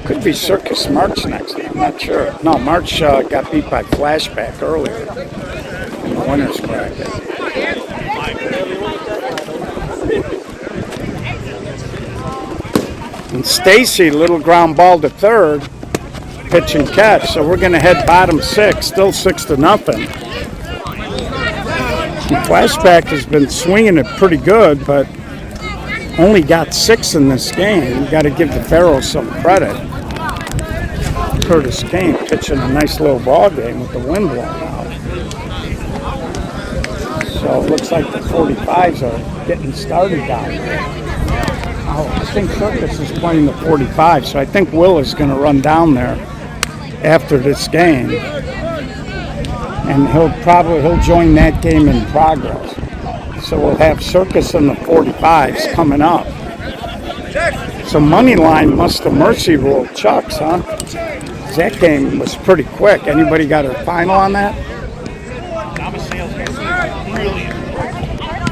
Could be Circus March next. I'm not sure. No, March got beat by Flashback earlier in the winners bracket. And Stacy, little ground ball to third, pitch and catch. So we're going to head bottom 6, still 6-0. And Flashback has been swinging it pretty good, but only got 6 in this game. You got to give the Pharaohs some credit. Curtis Kane pitching a nice little ball game with the wind blowing out. So it looks like the 45s are getting started down there. Oh, I think Circus is playing the 45, so I think Will is going to run down there after this game, and he'll join that game in progress. So we'll have Circus and the 45s coming up. So Moneyline must have mercy ruled Chuck's, huh? That game was pretty quick. Anybody got a final on that?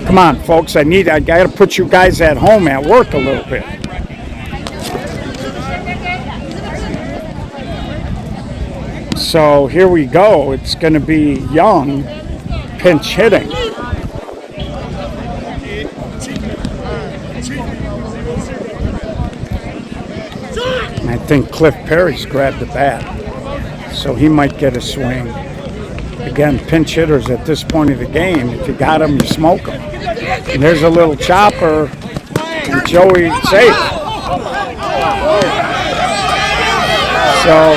Come on, folks. I got to put you guys at home at work a little bit. So here we go. It's going to be Young pinch hitting. I think Cliff Perry's grabbed the bat, so he might get a swing. Again, pinch hitters at this point of the game, if you got them, you smoke them. And there's a little chopper, and Joey safe. So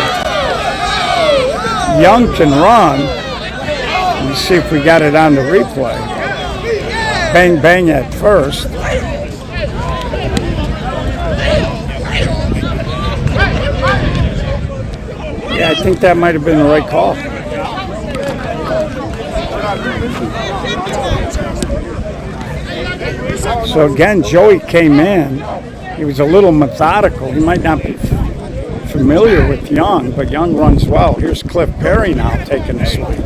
Young can run. Let's see if we got it on the replay. Bang, bang at first. Yeah, I think that might have been the right call. So again, Joey came in. He was a little methodical. He might not be familiar with Young, but Young runs well. Here's Cliff Perry now taking a swing.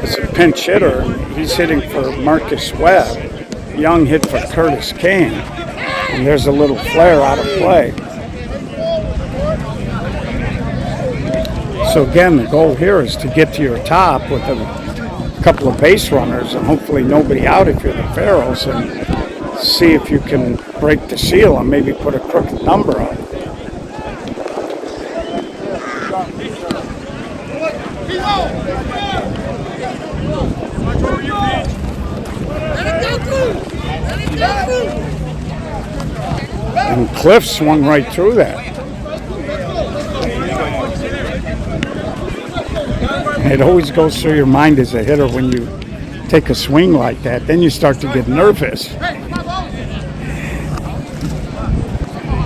It's a pinch hitter. He's hitting for Marcus Webb. Young hit for Curtis Kane. And there's a little flare out of play. So again, the goal here is to get to your top with a couple of base runners and hopefully nobody out if you're the Pharaohs, and see if you can break the seal and maybe put a crooked number on it. And Cliff swung right through that. It always goes through your mind as a hitter when you take a swing like that. Then you start to get nervous.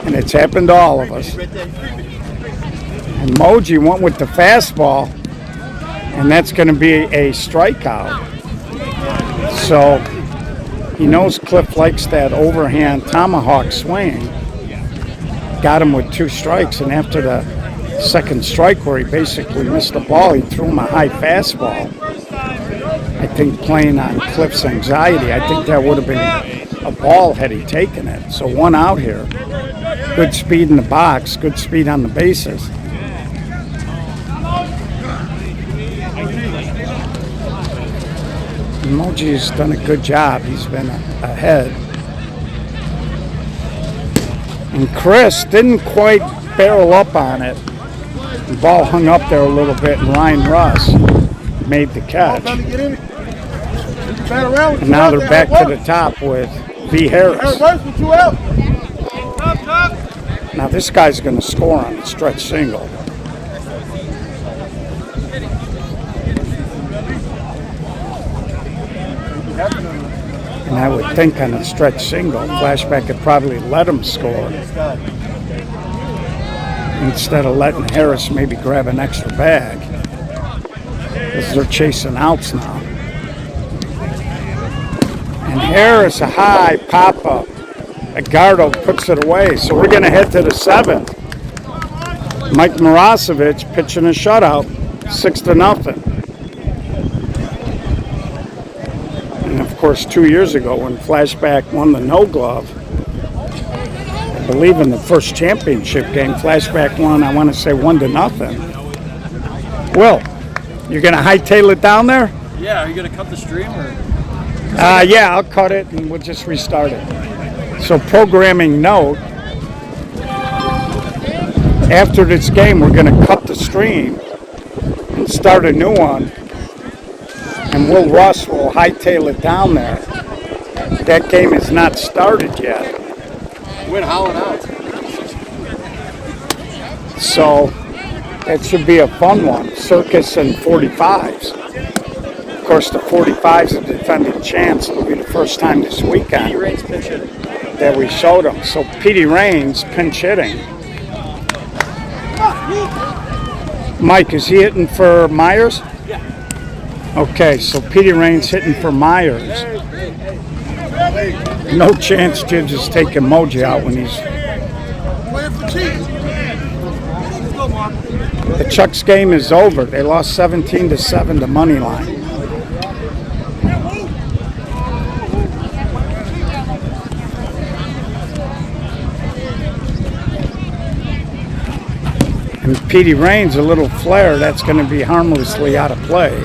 And it's happened to all of us. And Moji went with the fastball, and that's going to be a strikeout. So he knows Cliff likes that overhand tomahawk swing. Got him with 2 strikes, and after the second strike where he basically missed the ball, he threw him a high fastball. I think playing on Cliff's anxiety, I think that would have been a ball had he taken it. So 1 out here. Good speed in the box, good speed on the bases. Moji's done a good job. He's been ahead. And Chris didn't quite barrel up on it. The ball hung up there a little bit, and Ryan Russ made the catch. And now they're back to the top with V. Harris. Now this guy's going to score on a stretch single. And I would think on a stretch single, Flashback could probably let him score instead of letting Harris maybe grab an extra bag, because they're chasing outs now. And Harris, a high pop-up. Agardo puts it away, so we're going to head to the 7th. Mike Marasovic pitching a shutout, 6-0. And of course, 2 years ago when Flashback won the No Glove, I believe in the first championship game, Flashback won, I want to say 1-0. Will, you're going to hightail it down there? Yeah, are you going to cut the stream? Or? Yeah, I'll cut it and we'll just restart it. So programming note, after this game, we're going to cut the stream and start a new one. And Will Russ will hightail it down there. That game is not started yet. Win howling out. So that should be a fun one. Circus and 45s. Of course, the 45s are defending champs. It'll be the first time this weekend that we showed them. So Petey Raines pinch hitting. Mike, is he hitting for Myers? Yeah. Okay, so Petey Raines hitting for Myers. No chance Gibbs is taking Moji out when he's... The Chucks game is over. They lost 17-7 to Moneyline. And Petey Raines, a little flare, that's going to be harmlessly out of play.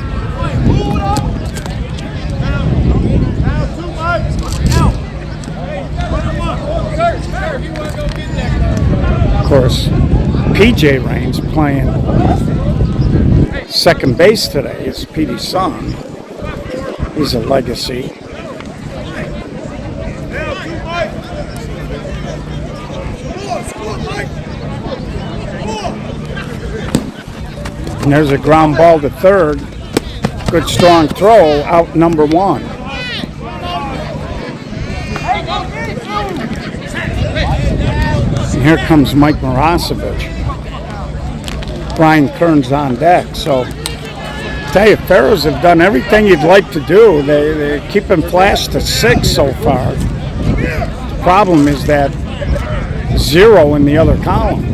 Of course, PJ Raines playing second base today is Petey's son. He's a legacy. And there's a ground ball to third. Good strong throw, out number one. And here comes Mike Marasovic. Brian Kern's on deck. So, I tell you, Pharaohs have done everything you'd like to do. They're keeping Flash to 6 so far. The problem is that 0 in the other column.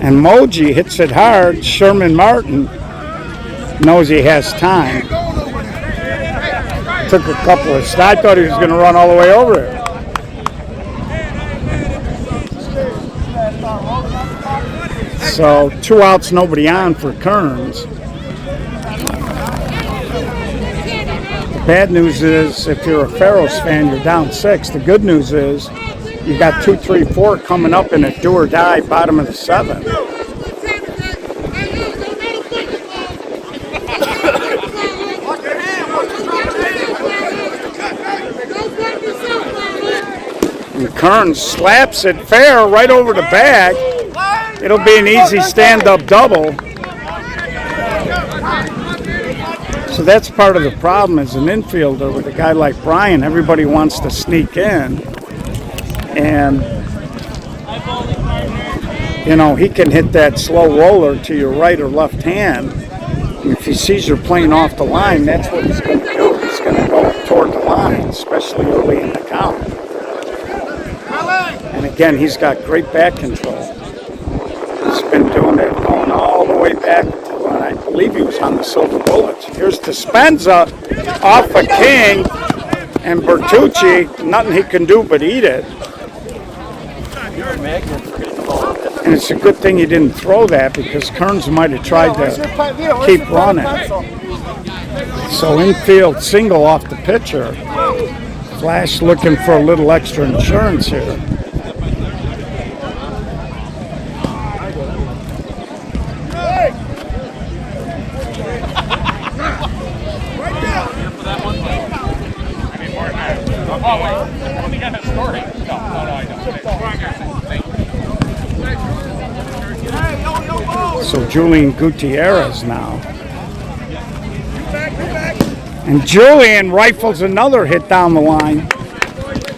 And Moji hits it hard. Sherman Martin knows he has time. Took a couple of steps. I thought he was going to run all the way over it. So 2 outs, nobody on for Kearns. The bad news is if you're a Pharaohs fan, you're down 6. The good news is you got 2, 3, 4 coming up in a do or die bottom of the 7th. And Kearns slaps it fair right over the bag. It'll be an easy stand-up double. So that's part of the problem as an infielder with a guy like Brian. Everybody wants to sneak in. And, you know, he can hit that slow roller to your right or left hand. And if he sees you're playing off the line, that's what he's going to do. He's going to go toward the line, especially early in the count. And again, he's got great back control. He's been doing it going all the way back to, I believe he was on the Silver Bullets. Here's Dispenza off a King, and Bertucci, nothing he can do but eat it. And it's a good thing he didn't throw that because Kearns might have tried to keep running. So infield single off the pitcher. Flash looking for a little extra insurance here. So Julian Gutierrez now. And Julian rifles another hit down the line.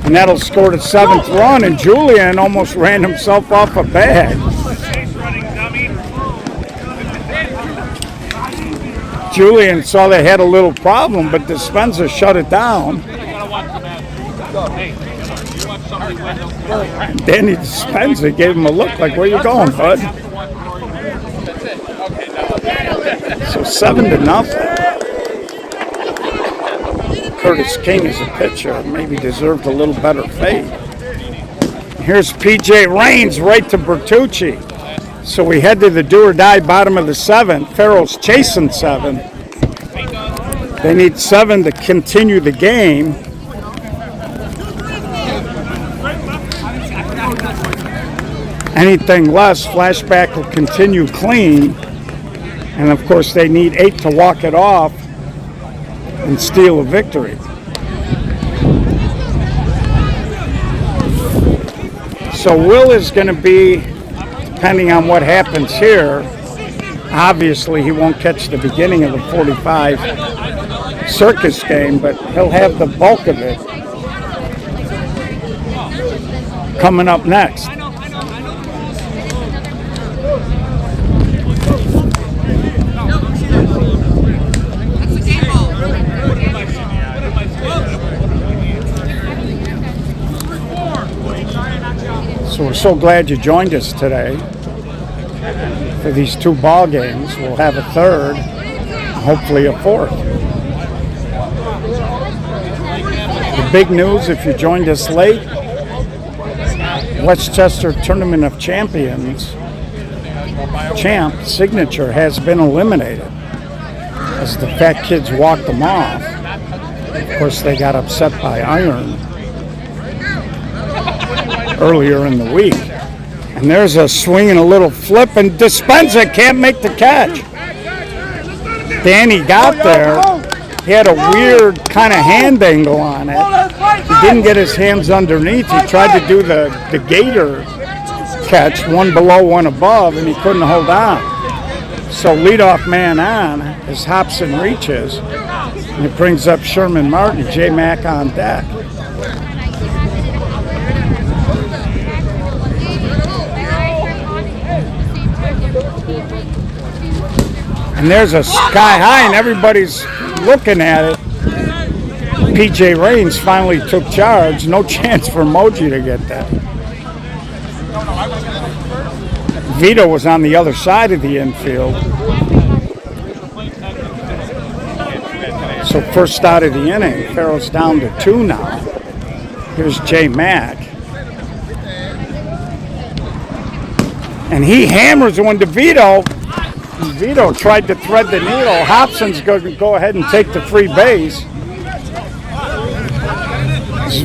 And that'll score the 7th run. And Julian almost ran himself off a bag. Julian saw they had a little problem, but Dispenza shut it down. Danny Dispenza gave him a look like, where you going, bud? So 7-0. Curtis King is a pitcher. Maybe deserved a little better fate. Here's P.J. Raines right to Bertucci. So we head to the do-or-die bottom of the 7th. Farrell's chasing 7. They need 7 to continue the game. Anything less, Flashback will continue clean. And of course, they need 8 to walk it off and steal a victory. So Will is going to be, depending on what happens here, obviously he won't catch the beginning of the 45 circus game, but he'll have the bulk of it coming up next. So we're so glad you joined us today for these 2 ball games. We'll have a third, hopefully a 4th. The big news, if you joined us late, Westchester Tournament of Champions champ Signature has been eliminated as the Fat Kids walked them off. Of course, they got upset by Iron earlier in the week. And there's a swing and a little flip, and Dispenza can't make the catch. Danny got there. He had a weird kind of hand angle on it. He didn't get his hands underneath. He tried to do the gator catch, one below, one above, and he couldn't hold on. So leadoff man on as Hobson reaches, and it brings up Sherman Martin, J-Mac on deck. And there's a sky high, and everybody's looking at it. P.J. Raines finally took charge. No chance for Moji to get that. Vito was on the other side of the infield. So first out of the inning, Farrell's down to 2 now. Here's J. Mack. And he hammers one to Vito. Vito tried to thread the needle. Hobson's going to go ahead and take the free base.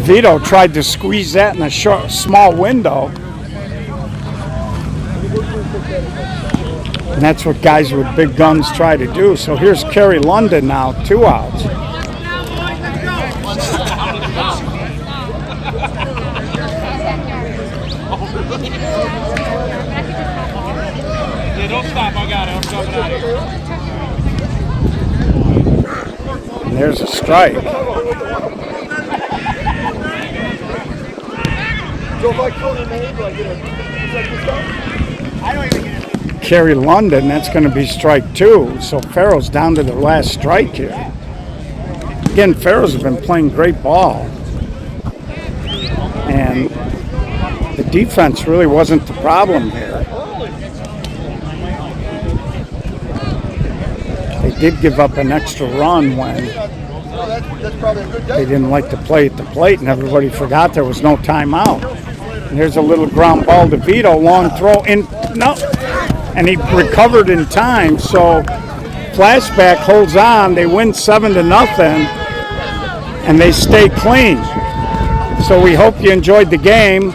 Vito tried to squeeze that in a small window. And that's what guys with big guns try to do. So here's Kerry London now, 2 outs. Yeah, don't stop. I got it. I'm jumping out of here. And there's a strike. Kerry London, that's going to be strike 2. So Farrell's down to the last strike here. Again, Farrell's been playing great ball. And the defense really wasn't the problem here. They did give up an extra run when they didn't like to play at the plate, and everybody forgot there was no timeout. And here's a little ground ball to Vito, long throw in, no, and he recovered in time. So Flashback holds on. They win 7-0, and they stay clean. So we hope you enjoyed the game.